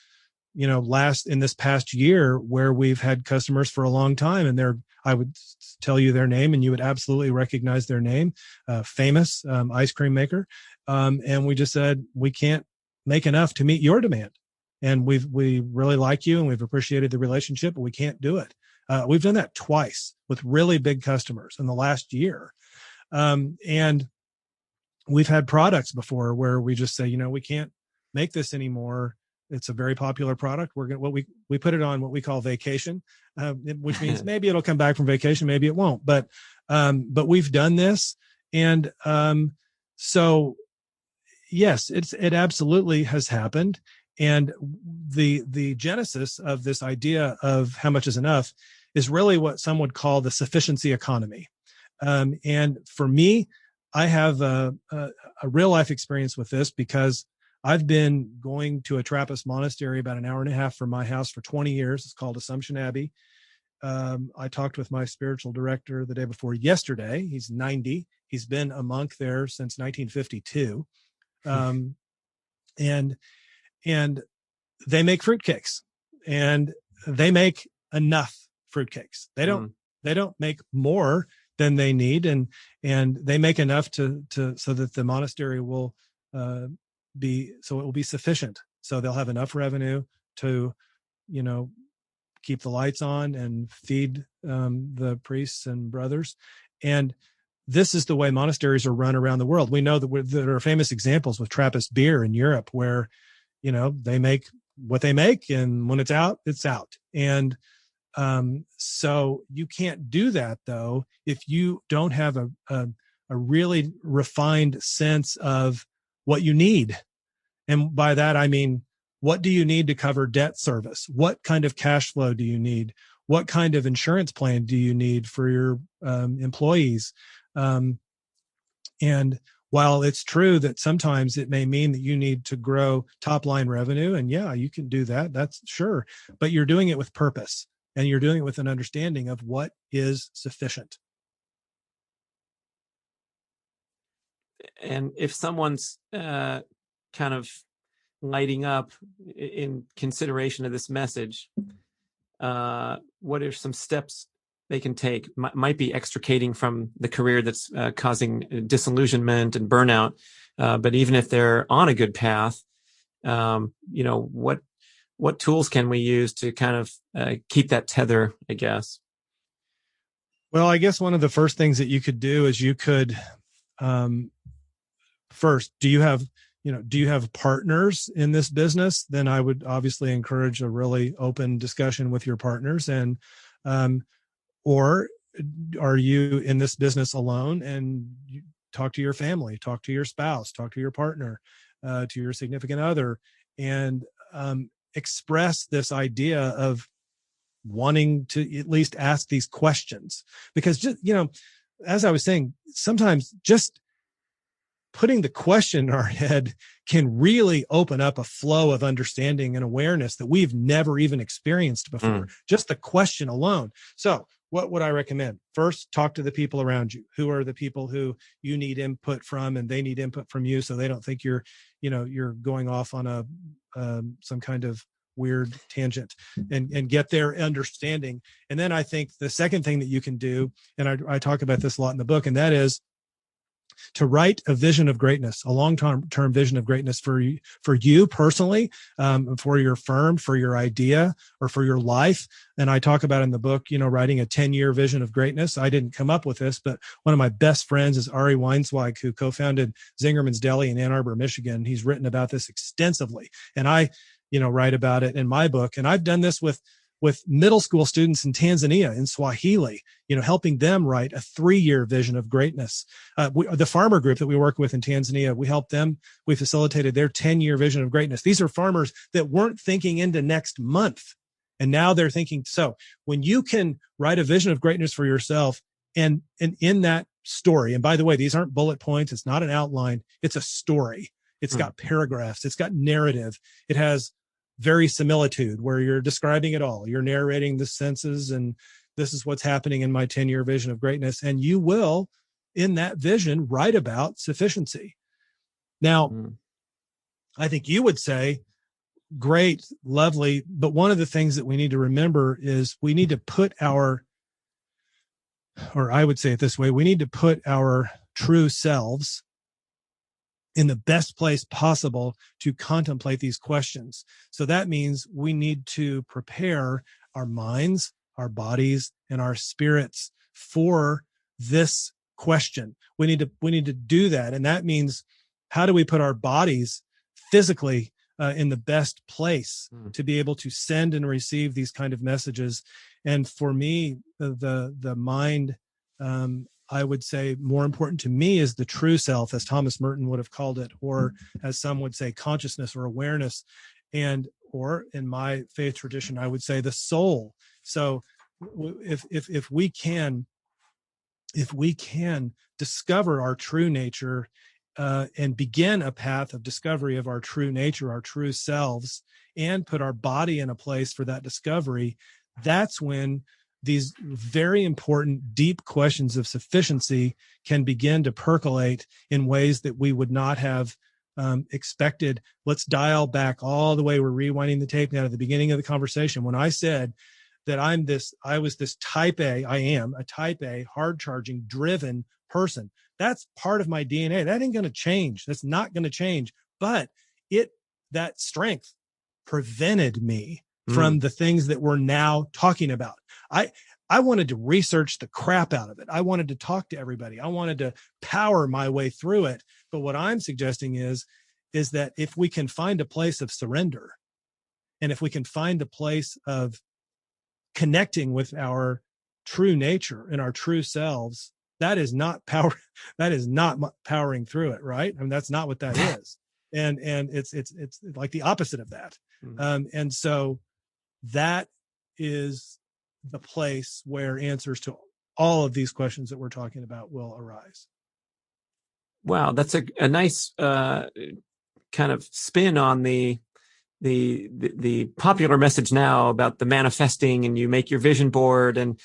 you know, in this past year where we've had customers for a long time, and I would tell you their name and you would absolutely recognize their name, famous ice cream maker. And we just said, we can't make enough to meet your demand. And we really like you and we've appreciated the relationship, but we can't do it. We've done that twice with really big customers in the last year. And we've had products before where we just say, you know, we can't make this anymore. It's a very popular product. We put it on what we call vacation, which means maybe it'll come back from vacation, maybe it won't. But we've done this, and so yes, it absolutely has happened. And the genesis of this idea of how much is enough is really what some would call the sufficiency economy. And for me, I have a real life experience with this because I've been going to a Trappist monastery about an hour and a half from my house for 20 years. It's called Assumption Abbey. I talked with my spiritual director the day before yesterday. He's 90. He's been a monk there since 1952. And they make fruitcakes, and they make enough fruitcakes. They don't make more than they need, and they make enough to so that the monastery will it will be sufficient. So they'll have enough revenue to, you know, keep the lights on and feed the priests and brothers. And this is the way monasteries are run around the world. We know that there are famous examples with Trappist beer in Europe where, you know, they make what they make, and when it's out, it's out. And so you can't do that though if you don't have a really refined sense of what you need. And by that, I mean, what do you need to cover debt service? What kind of cash flow do you need? What kind of insurance plan do you need for your employees? And while it's true that sometimes it may mean that you need to grow top line revenue, and yeah, you can do that, that's sure, but you're doing it with purpose and you're doing it with an understanding of what is sufficient. And if someone's kind of lighting up in consideration of this message, what are some steps they can take? Might be extricating from the career that's causing disillusionment and burnout. But even if they're on a good path, what tools can we use to kind of keep that tether, I guess? Well, I guess one of the first things that you could do is you could, first, do you have partners in this business? Then I would obviously encourage a really open discussion with your partners. And, or are you in this business alone? And you talk to your family, talk to your spouse, talk to your partner, to your significant other, and express this idea of wanting to at least ask these questions. Because just, as I was saying, sometimes just putting the question in our head can really open up a flow of understanding and awareness that we've never even experienced before. Just the question alone. So what would I recommend? First, talk to the people around you. Who are the people who you need input from, and they need input from you, so they don't think you're going off on some kind of weird tangent, and get their understanding. And then I think the second thing that you can do, and I talk about this a lot in the book, and that is to write a vision of greatness, a long-term vision of greatness for you personally, for your firm, for your idea, or for your life. And I talk about in the book, writing a 10-year vision of greatness. I didn't come up with this, but one of my best friends is Ari Weinzweig, who co-founded Zingerman's Deli in Ann Arbor, Michigan. He's written about this extensively. And I, write about it in my book. And I've done this with middle school students in Tanzania, in Swahili, helping them write a 3-year vision of greatness. The farmer group that we work with in Tanzania, we facilitated their 10-year vision of greatness. These are farmers that weren't thinking into next month, and now they're thinking. So when you can write a vision of greatness for yourself, and in that story, and by the way, these aren't bullet points, it's not an outline, it's a story. It's got paragraphs, it's got narrative, it has verisimilitude, where you're describing it all. You're narrating the senses, and this is what's happening in my 10-year vision of greatness. And you will, in that vision, write about sufficiency. Now, I think you would say, great, lovely. But one of the things that we need to remember is we need to put or I would say it this way, we need to put our true selves in the best place possible to contemplate these questions. So that means we need to prepare our minds, our bodies, and our spirits for this question. We need to do that. And that means, how do we put our bodies physically in the best place to be able to send and receive these kind of messages? And for me, the mind, I would say more important to me is the true self, as Thomas Merton would have called it, or as some would say, consciousness or awareness. Or in my faith tradition, I would say the soul. So if we can discover our true nature, and begin a path of discovery of our true nature, our true selves, and put our body in a place for that discovery, that's when these very important, deep questions of sufficiency can begin to percolate in ways that we would not have expected. Let's dial back all the way. We're rewinding the tape now to the beginning of the conversation. When I said that I am a type A, hard charging, driven person. That's part of my DNA. That ain't going to change. That's not going to change. But that strength prevented me from the things that we're now talking about. I wanted to research the crap out of it. I wanted to talk to everybody. I wanted to power my way through it. But what I'm suggesting is that if we can find a place of surrender, and if we can find a place of connecting with our true nature and our true selves, that is not power. That is not powering through it, right? I mean, that's not what that is. And it's like the opposite of that. And so that is the place where answers to all of these questions that we're talking about will arise. Wow, that's a nice kind of spin on the popular message now about the manifesting, and you make your vision board, and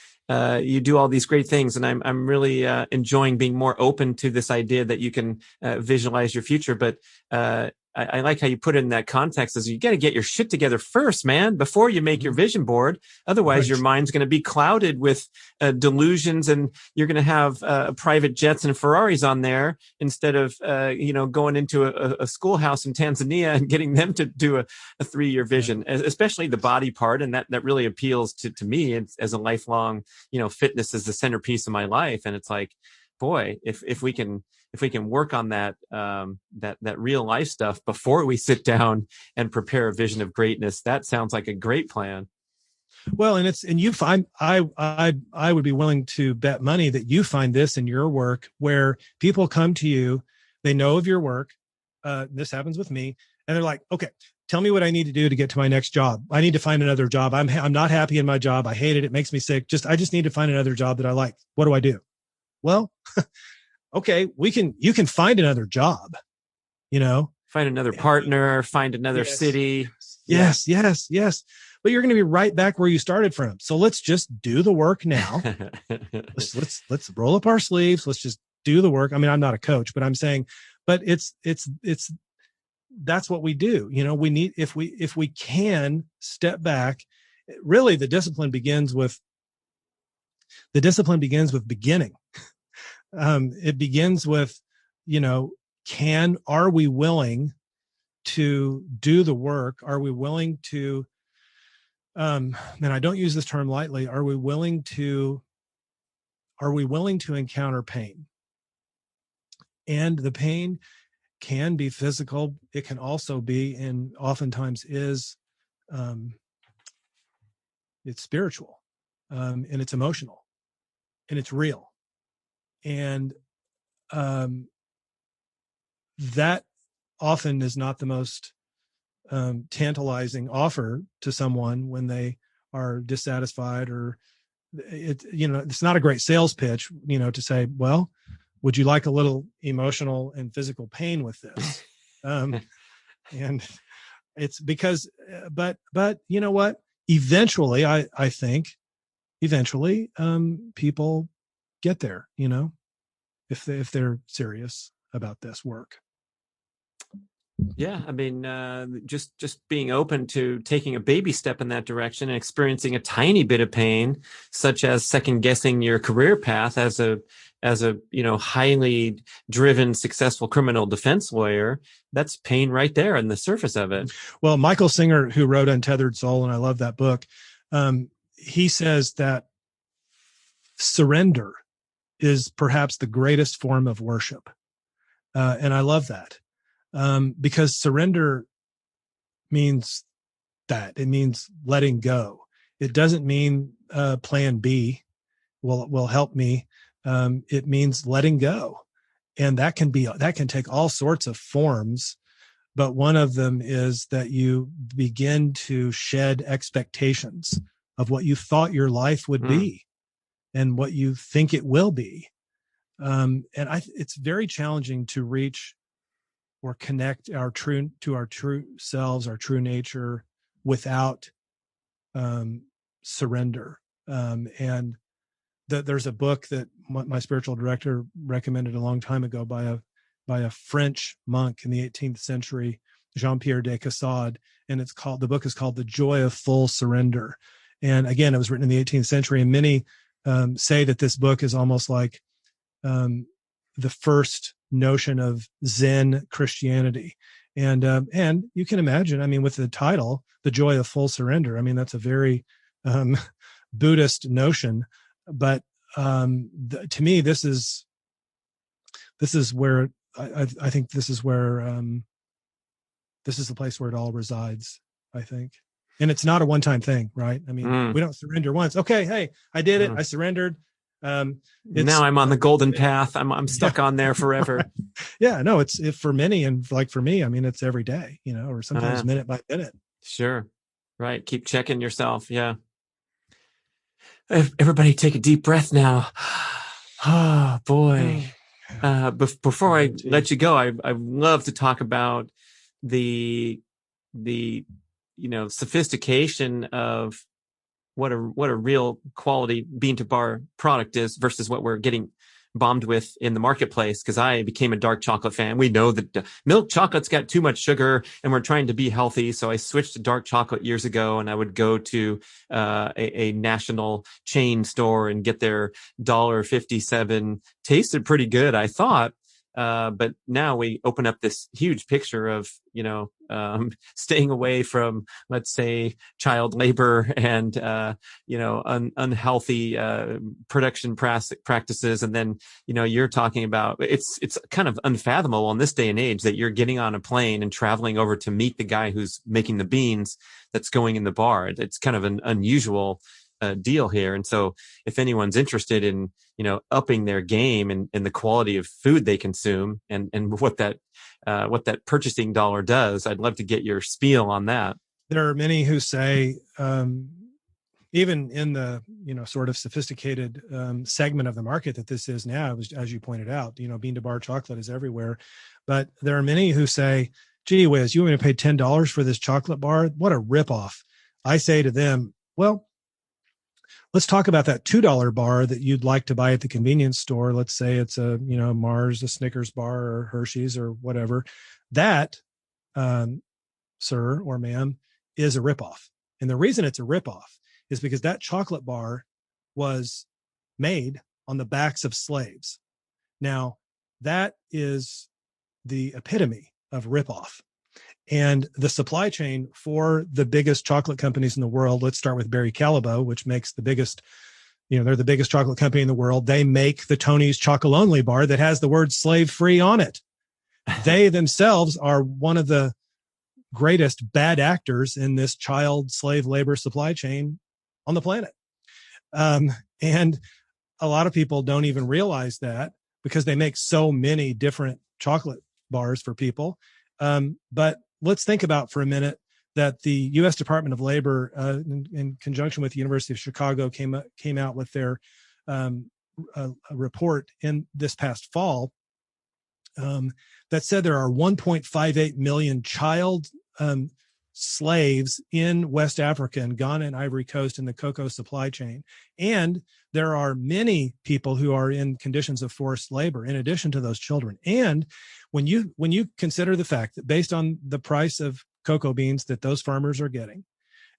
you do all these great things. And I'm really enjoying being more open to this idea that you can visualize your future. But I like how you put it in that context, is you got to get your shit together first, man, before you make your vision board. Otherwise, your mind's going to be clouded with delusions, and you're going to have private jets and Ferraris on there instead of, going into a schoolhouse in Tanzania and getting them to do a 3-year vision, especially the body part. And that really appeals to me as a lifelong, fitness is the centerpiece of my life. And it's like, boy, if we can work on that real life stuff before we sit down and prepare a vision of greatness, that sounds like a great plan. Well, and you find, I would be willing to bet money that you find this in your work, where people come to you, they know of your work. This happens with me, and they're like, okay, tell me what I need to do to get to my next job. I need to find another job. I'm not happy in my job. I hate it. It makes me sick. I just need to find another job that I like. What do I do? Well, okay, you can find another job, find another partner, find another city. Yes. But you're going to be right back where you started from. So let's just do the work now. let's roll up our sleeves. Let's just do the work. I mean, I'm not a coach, but I'm saying, but it's that's what we do. We need, if we can step back, really the discipline begins with beginning. It begins with, are we willing to do the work? Are we willing to, and I don't use this term lightly, are we willing to encounter pain? And the pain can be physical. It can also be, and oftentimes is, it's spiritual, and it's emotional, and it's real. And that often is not the most tantalizing offer to someone when they are dissatisfied, or it's not a great sales pitch, to say, well, would you like a little emotional and physical pain with this? And it's because, but you know what? Eventually, I think people get there, if they're serious about this work. Yeah, I mean, just being open to taking a baby step in that direction and experiencing a tiny bit of pain, such as second guessing your career path as a highly driven, successful criminal defense lawyer. That's pain right there on the surface of it. Well, Michael Singer, who wrote Untethered Soul, and I love that book, he says that surrender is perhaps the greatest form of worship. And I love that. Because surrender means that it means letting go. It doesn't mean plan B will help me. It means letting go, and that can take all sorts of forms. But one of them is that you begin to shed expectations of what you thought your life would be, and what you think it will be. And it's very challenging to reach or connect our true selves, our true nature, without surrender. And there's a book that my spiritual director recommended a long time ago by a French monk in the 18th century, Jean-Pierre de Caussade, and the book is called The Joy of Full Surrender. And again, it was written in the 18th century, and many say that this book is almost like the first notion of Zen Christianity. And you can imagine, I mean, with the title, The Joy of Full Surrender, I mean, that's a very Buddhist notion. But to me, this is where I think this is where this is the place where it all resides, I think. And it's not a one-time thing, right? I mean, we don't surrender once. Okay, hey, I did it. I surrendered. Now I'm on the golden path. I'm stuck on there forever. Yeah, no, it's for many, and like for me, I mean, it's every day, or sometimes minute by minute. Sure. Right. Keep checking yourself. Yeah. Everybody take a deep breath now. Oh boy. Before I let you go, I'd love to talk about the sophistication of what a real quality bean to bar product is versus what we're getting bombed with in the marketplace because I became a dark chocolate fan. We know that milk chocolate's got too much sugar and we're trying to be healthy. So I switched to dark chocolate years ago, and I would go to a national chain store and get their $1.57. Tasted pretty good, I thought. But now we open up this huge picture of, staying away from, let's say, child labor and, unhealthy production practices. And then, you're talking about it's kind of unfathomable in this day and age that you're getting on a plane and traveling over to meet the guy who's making the beans that's going in the bar. It's kind of an unusual deal here. And so if anyone's interested in, upping their game and the quality of food they consume and what that purchasing dollar does, I'd love to get your spiel on that. There are many who say, even in the, sort of sophisticated segment of the market that this is now, as you pointed out, bean to bar chocolate is everywhere. But there are many who say, gee whiz, you want me to pay $10 for this chocolate bar? What a ripoff. I say to them, well, let's talk about that $2 bar that you'd like to buy at the convenience store. Let's say it's a, Mars, a Snickers bar, or Hershey's or whatever. That, sir or ma'am, is a ripoff. And the reason it's a ripoff is because that chocolate bar was made on the backs of slaves. Now, that is the epitome of ripoff. And the supply chain for the biggest chocolate companies in the world, let's start with Barry Callebaut, which makes the biggest, they're the biggest chocolate company in the world. They make the Tony's Chocolonely bar that has the word slave free on it. They themselves are one of the greatest bad actors in this child slave labor supply chain on the planet. And a lot of people don't even realize that because they make so many different chocolate bars for people. But let's think about for a minute that the U.S. Department of Labor, in conjunction with the University of Chicago, came out with their a report in this past fall that said there are 1.58 million child slaves in West Africa and Ghana and Ivory Coast in the cocoa supply chain. And there are many people who are in conditions of forced labor in addition to those children. And when you consider the fact that based on the price of cocoa beans that those farmers are getting,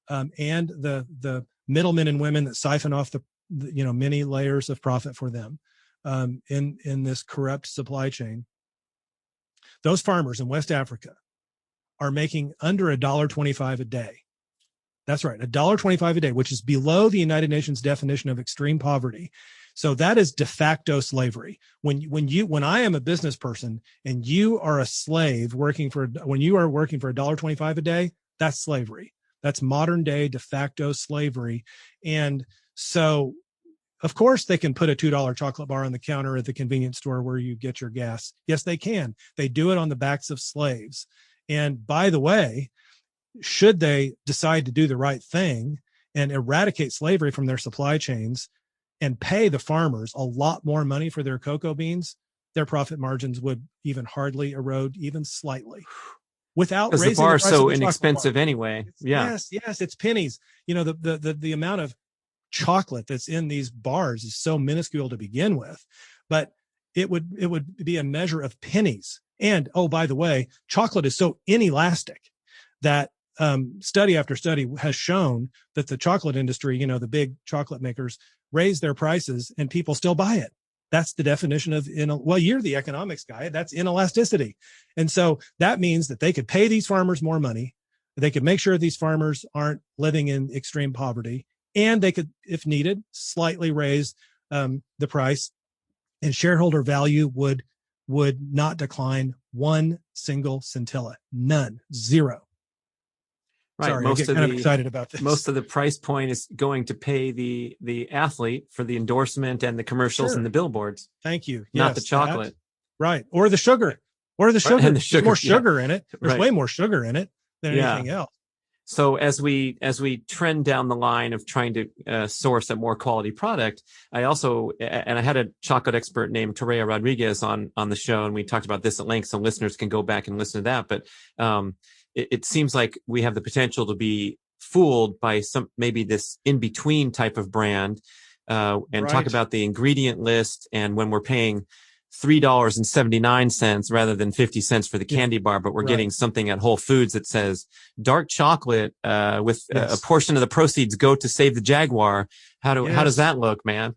and the middlemen and women that siphon off the many layers of profit for them in this corrupt supply chain, those farmers in West Africa are making under $1.25 a day. That's right, $1.25 a day, which is below the United Nations definition of extreme poverty. So that is de facto slavery. When I am a business person and you are a slave when you are working for $1.25 a day, that's slavery. That's modern day de facto slavery. And so, of course, they can put a $2 chocolate bar on the counter at the convenience store where you get your gas. Yes, they can. They do it on the backs of slaves. And by the way, should they decide to do the right thing and eradicate slavery from their supply chains and pay the farmers a lot more money for their cocoa beans, their profit margins would even hardly erode even slightly without raising the bar the price so of the inexpensive bar. anyway. Yeah. Yes, it's pennies. The amount of chocolate that's in these bars is so minuscule to begin with, but it would be a measure of pennies. And oh, by the way, chocolate is so inelastic that study after study has shown that the chocolate industry, the big chocolate makers, raise their prices and people still buy it. That's the definition of, you're the economics guy. That's inelasticity. And so that means that they could pay these farmers more money. They could make sure these farmers aren't living in extreme poverty. And they could, if needed, slightly raise the price, and shareholder value would not decline one single scintilla. None. Zero. Right. Sorry, I get kind of excited about this. Most of the price point is going to pay the athlete for the endorsement and the commercials and the billboards. Thank you. Not the chocolate. Right. Or the sugar. And the sugar. There's more sugar in it. There's way more sugar in it than anything else. So as we trend down the line of trying to source a more quality product, I had a chocolate expert named Torreya Rodriguez on the show, and we talked about this at length, so listeners can go back and listen to that. But it seems like we have the potential to be fooled by maybe this in-between type of brand and talk Right. about the ingredient list, and when we're paying $3.79 rather than 50 cents for the candy bar, but we're Right. getting something at Whole Foods that says dark chocolate with a portion of the proceeds go to save the Jaguar. How does that look, man?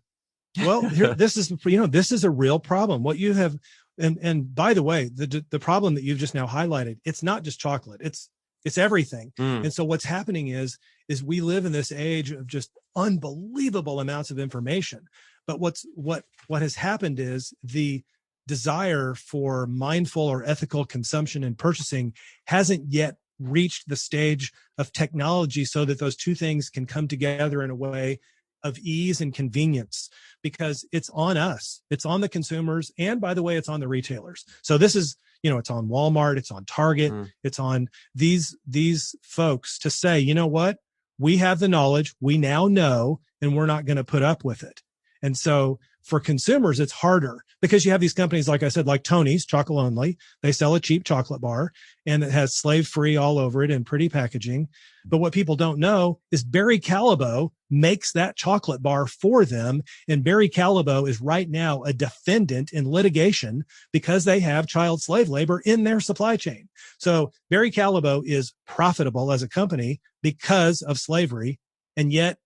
Well, this is a real problem. What you have, and by the way, the problem that you've just now highlighted, it's not just chocolate. It's everything. And so what's happening is we live in this age of just unbelievable amounts of information. But what has happened is the desire for mindful or ethical consumption and purchasing hasn't yet reached the stage of technology so that those two things can come together in a way of ease and convenience, because it's on us, it's on the consumers, and by the way, it's on the retailers. So this is, it's on Walmart, it's on Target, it's on these folks to say, you know what, we have the knowledge, we now know, and we're not going to put up with it. And so for consumers, it's harder because you have these companies, like I said, like Tony's Chocolate Only. They sell a cheap chocolate bar and it has slave free all over it and pretty packaging. But what people don't know is Barry Callebaut makes that chocolate bar for them. And Barry Callebaut is right now a defendant in litigation because they have child slave labor in their supply chain. So Barry Callebaut is profitable as a company because of slavery. And yet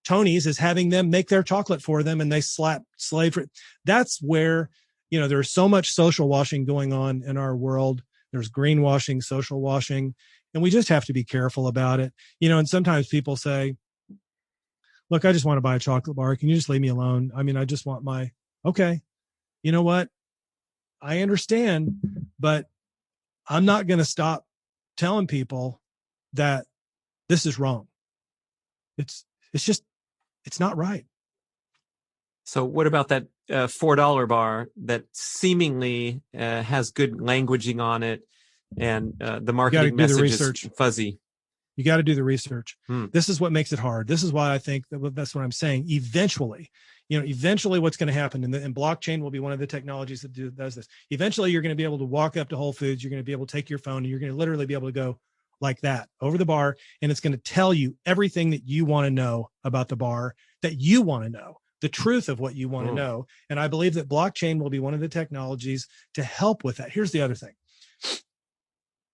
Tony's is having them make their chocolate for them and they slap slavery. That's where, there's so much social washing going on in our world. There's greenwashing, social washing, and we just have to be careful about it. And sometimes people say, look, I just want to buy a chocolate bar. Can you just leave me alone? I mean, I just want okay. You know what? I understand, but I'm not going to stop telling people that this is wrong. It's not right. So what about that $4 bar that seemingly has good languaging on it and the marketing message is fuzzy? You got to do the research. This is what makes it hard. This is why I think that's what I'm saying. Eventually what's going to happen, and blockchain will be one of the technologies that does this. Eventually, you're going to be able to walk up to Whole Foods. You're going to be able to take your phone and you're going to literally be able to go like that over the bar. And it's going to tell you everything that you want to know about the bar, that you want to know, the truth of what you want to know. And I believe that blockchain will be one of the technologies to help with that. Here's the other thing.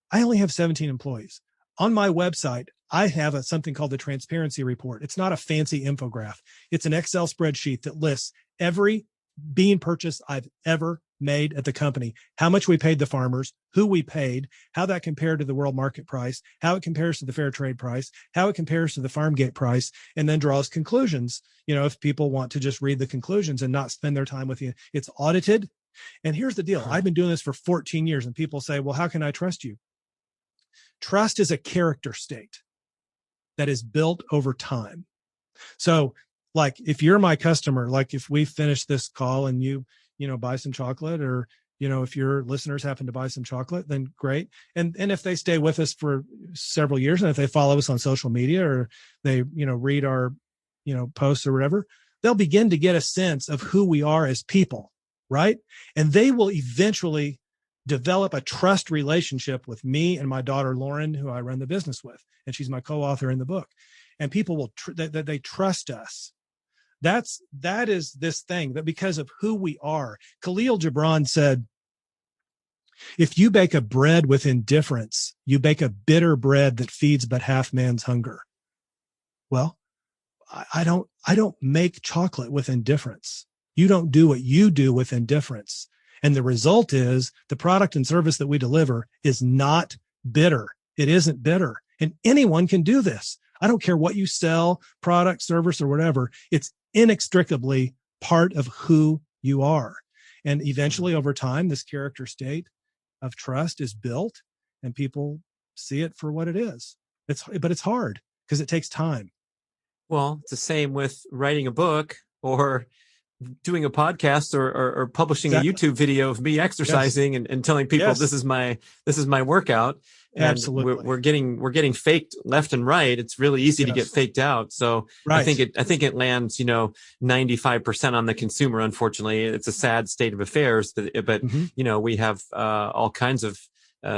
I only have 17 employees. On my website, I have something called the transparency report. It's not a fancy infograph. It's an Excel spreadsheet that lists every bean purchase I've ever made at the company, how much we paid the farmers, who we paid, how that compared to the world market price, how it compares to the fair trade price, how it compares to the farm gate price, and then draws conclusions. If people want to just read the conclusions and not spend their time with you, it's audited. And here's the deal. I've been doing this for 14 years and people say, well, how can I trust you? Trust is a character state that is built over time. So like if you're my customer, like if we finish this call and you buy some chocolate, or, if your listeners happen to buy some chocolate, then great. And if they stay with us for several years, and if they follow us on social media or they, read our, posts or whatever, they'll begin to get a sense of who we are as people. Right. And they will eventually develop a trust relationship with me and my daughter, Lauren, who I run the business with. And she's my co-author in the book. And people will, they trust us. That is this thing that because of who we are. Khalil Gibran said, if you bake a bread with indifference, you bake a bitter bread that feeds but half man's hunger. Well, I don't make chocolate with indifference. You don't do what you do with indifference. And the result is the product and service that we deliver is not bitter. It isn't bitter. And anyone can do this. I don't care what you sell, product, service, or whatever. It's inextricably part of who you are. And eventually over time, this character state of trust is built and people see it for what it is. But it's hard because it takes time. Well, it's the same with writing a book or doing a podcast or publishing a YouTube video of me exercising and telling people this is my workout. And absolutely. we're getting faked left and right. It's really easy to get faked out. So I think it lands, 95% on the consumer. Unfortunately, it's a sad state of affairs, but we have all kinds of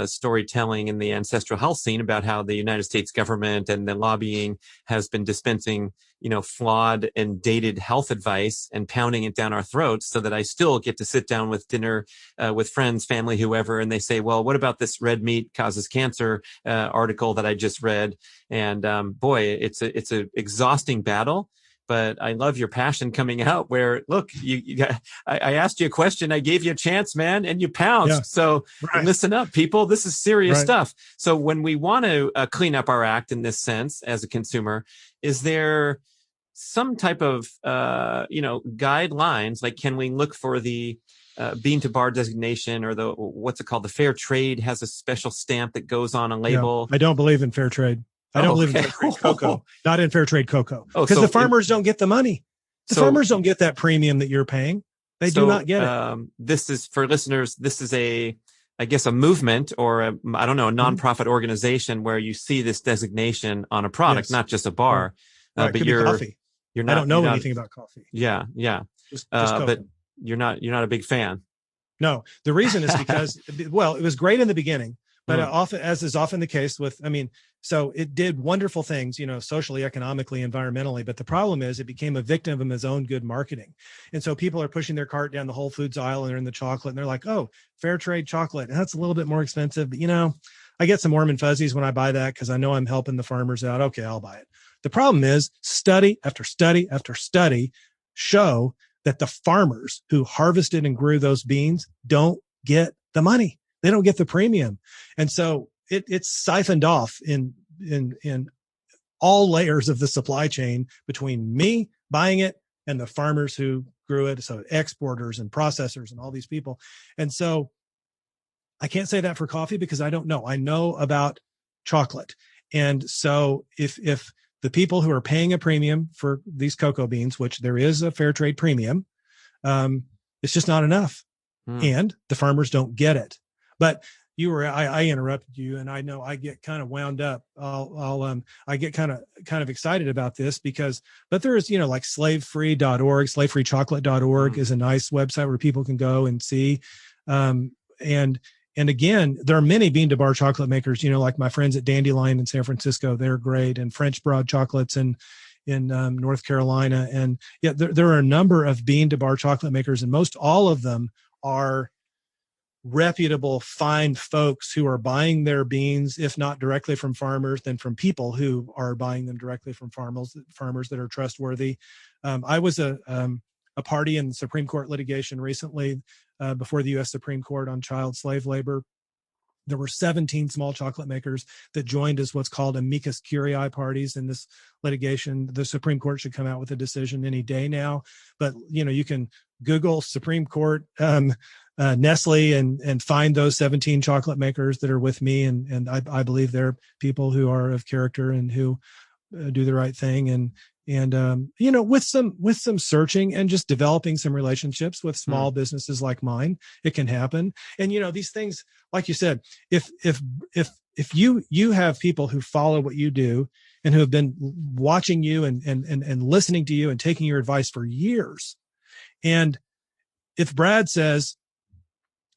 storytelling in the ancestral health scene about how the United States government and the lobbying has been dispensing, flawed and dated health advice and pounding it down our throats, so that I still get to sit down with dinner with friends, family, whoever, and they say, well, what about this red meat causes cancer article that I just read? And boy, it's a exhausting battle. But I love your passion coming out where, look, I asked you a question. I gave you a chance, man, and you pounced. Yeah. So listen up, people. This is serious stuff. So when we want to clean up our act in this sense as a consumer, is there some type of, guidelines? Like, can we look for the bean to bar designation, or what's it called? The fair trade has a special stamp that goes on a label. Yeah, I don't believe in fair trade. I don't believe in fair trade cocoa, not in fair trade cocoa, because the farmers don't get the money. The farmers don't get that premium that you're paying. They do not get it. This is for listeners. This is a movement, or a nonprofit organization where you see this designation on a product, not just a bar. But coffee. You're not. I don't know anything about coffee. Yeah. Just but you're not a big fan. No, the reason is because, well, it was great in the beginning, but often, as is often the case with, so it did wonderful things, socially, economically, environmentally. But the problem is it became a victim of its own good marketing. And so people are pushing their cart down the Whole Foods aisle and they're in the chocolate and they're like, oh, fair trade chocolate. And that's a little bit more expensive. But, I get some warm and fuzzies when I buy that because I know I'm helping the farmers out. Okay, I'll buy it. The problem is study after study after study show that the farmers who harvested and grew those beans don't get the money. They don't get the premium. And so it's siphoned off in all layers of the supply chain between me buying it and the farmers who grew it. So exporters and processors and all these people. And so I can't say that for coffee because I don't know. I know about chocolate. And so if the people who are paying a premium for these cocoa beans, which there is a fair trade premium, it's just not enough. And the farmers don't get it. But I interrupted you, and I know I get kind of wound up. I get kind of excited about this but there is, like slavefree.org, slavefreechocolate.org is a nice website where people can go and see. And again, there are many bean to bar chocolate makers, like my friends at Dandelion in San Francisco. They're great. And French Broad Chocolates in North Carolina. And yeah, there are a number of bean to bar chocolate makers, and most all of them are reputable, fine folks who are buying their beans, if not directly from farmers, then from people who are buying them directly from farmers that are trustworthy. I was a party in the Supreme Court litigation recently before the U.S. Supreme Court on child slave labor. There were 17 small chocolate makers that joined as what's called amicus curiae parties in this litigation. The Supreme Court should come out with a decision any day now. But, you can Google Supreme Court Nestle and find those 17 chocolate makers that are with me. And I believe they're people who are of character and who do the right thing. And with some searching and just developing some relationships with small businesses like mine, it can happen. And, these things, like you said, if you have people who follow what you do and who have been watching you and listening to you and taking your advice for years. And if Brad says,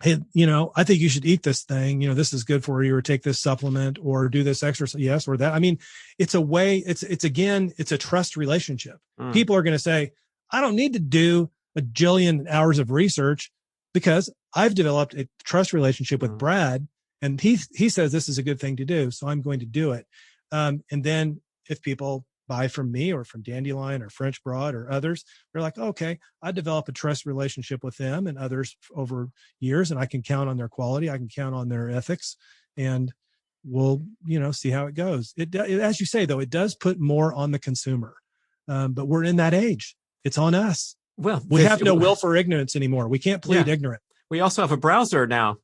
hey, I think you should eat this thing, this is good for you, or take this supplement, or do this exercise, yes, or that. It's a way, it's a trust relationship. People are going to say, I don't need to do a jillion hours of research because I've developed a trust relationship with Brad, and he says this is a good thing to do, so I'm going to do it. And then if people buy from me or from Dandelion or French Broad or others, they're like, okay, I develop a trust relationship with them and others over years, and I can count on their quality. I can count on their ethics, and we'll, see how it goes. It, as you say, though, it does put more on the consumer, but we're in that age. It's on us. Well, we have no will for ignorance anymore. We can't plead ignorant. We also have a browser now.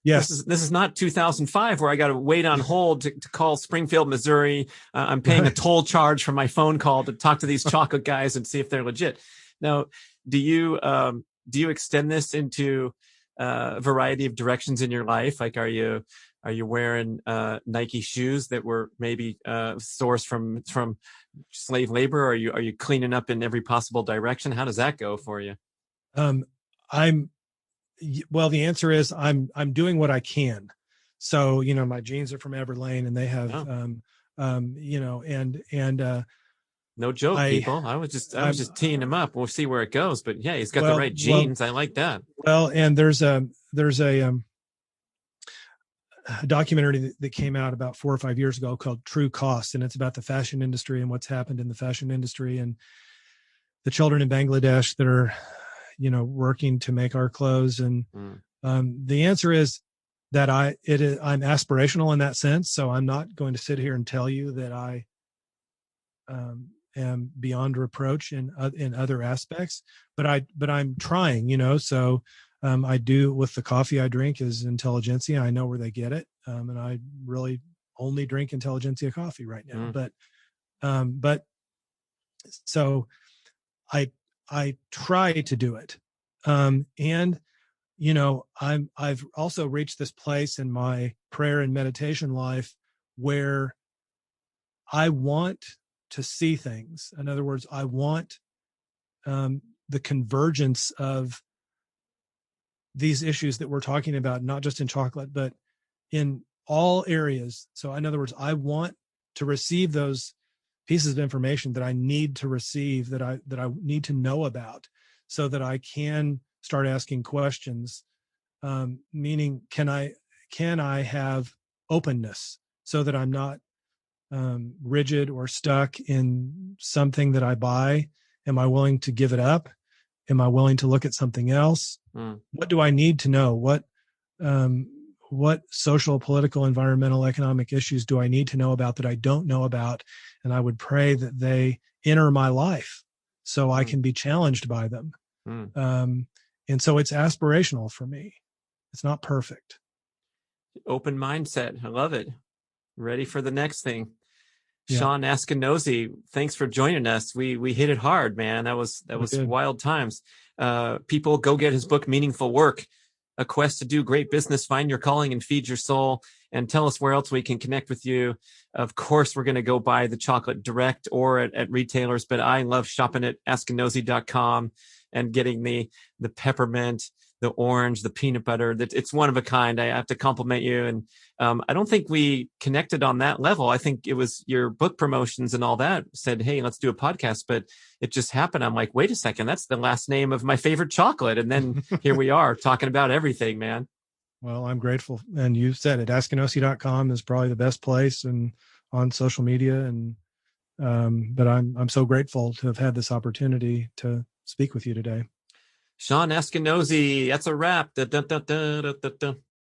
Yes. This is not 2005 where I got to wait on hold to call Springfield, Missouri. I'm paying a toll charge for my phone call to talk to these chocolate guys and see if they're legit. Now, do you extend this into a variety of directions in your life? Like, are you wearing Nike shoes that were maybe sourced from slave labor? Are you cleaning up in every possible direction? How does that go for you? Well, the answer is I'm doing what I can. So, my jeans are from Everlane, and they have, No joke, I, people. I was I'm, just teeing him up. We'll see where it goes. But yeah, he's got the well, right well, genes. I like that. well, and there's a documentary that came out about 4 or 5 years ago called True Cost, and it's about the fashion industry and what's happened in the fashion industry and the children in Bangladesh that are, working to make our clothes. And the answer is that I'm aspirational in that sense. So I'm not going to sit here and tell you that I am beyond reproach in other aspects, but I'm trying. So I do, with the coffee I drink is Intelligentsia. I know where they get it, and I really only drink Intelligentsia coffee right now. But so I try to do it, and I've also reached this place in my prayer and meditation life where I want to see things. In other words, I want the convergence of these issues that we're talking about, not just in chocolate, but in all areas. So in other words, I want to receive those pieces of information that I need to receive, that I need to know about, so that I can start asking questions. Meaning, can I have openness so that I'm not rigid or stuck in something that I buy? Am I willing to give it up? Am I willing to look at something else? What do I need to know? What social, political, environmental, economic issues do I need to know about that I don't know about? And I would pray that they enter my life so I can be challenged by them. And so it's aspirational for me. It's not perfect. Open mindset. I love it. Ready for the next thing. Yeah. Shawn Askinosie, thanks for joining us. We hit it hard, man. That was wild times. People, go get his book, Meaningful Work, A Quest to Do Great Business, Find Your Calling and Feed Your Soul. And tell us where else we can connect with you. Of course, we're going to go buy the chocolate direct or at retailers, but I love shopping at askinosie.com and getting the peppermint, the orange, the peanut butter. It's one of a kind. I have to compliment you. And I don't think we connected on that level. I think it was your book promotions and all that said, hey, let's do a podcast. But it just happened. I'm like, wait a second, that's the last name of my favorite chocolate. And then here we are talking about everything, man. Well, I'm grateful. And you said it, askinosie.com is probably the best place, and on social media. And but I'm so grateful to have had this opportunity to speak with you today. Shawn Askinosie, that's a wrap. Da, da, da, da, da, da.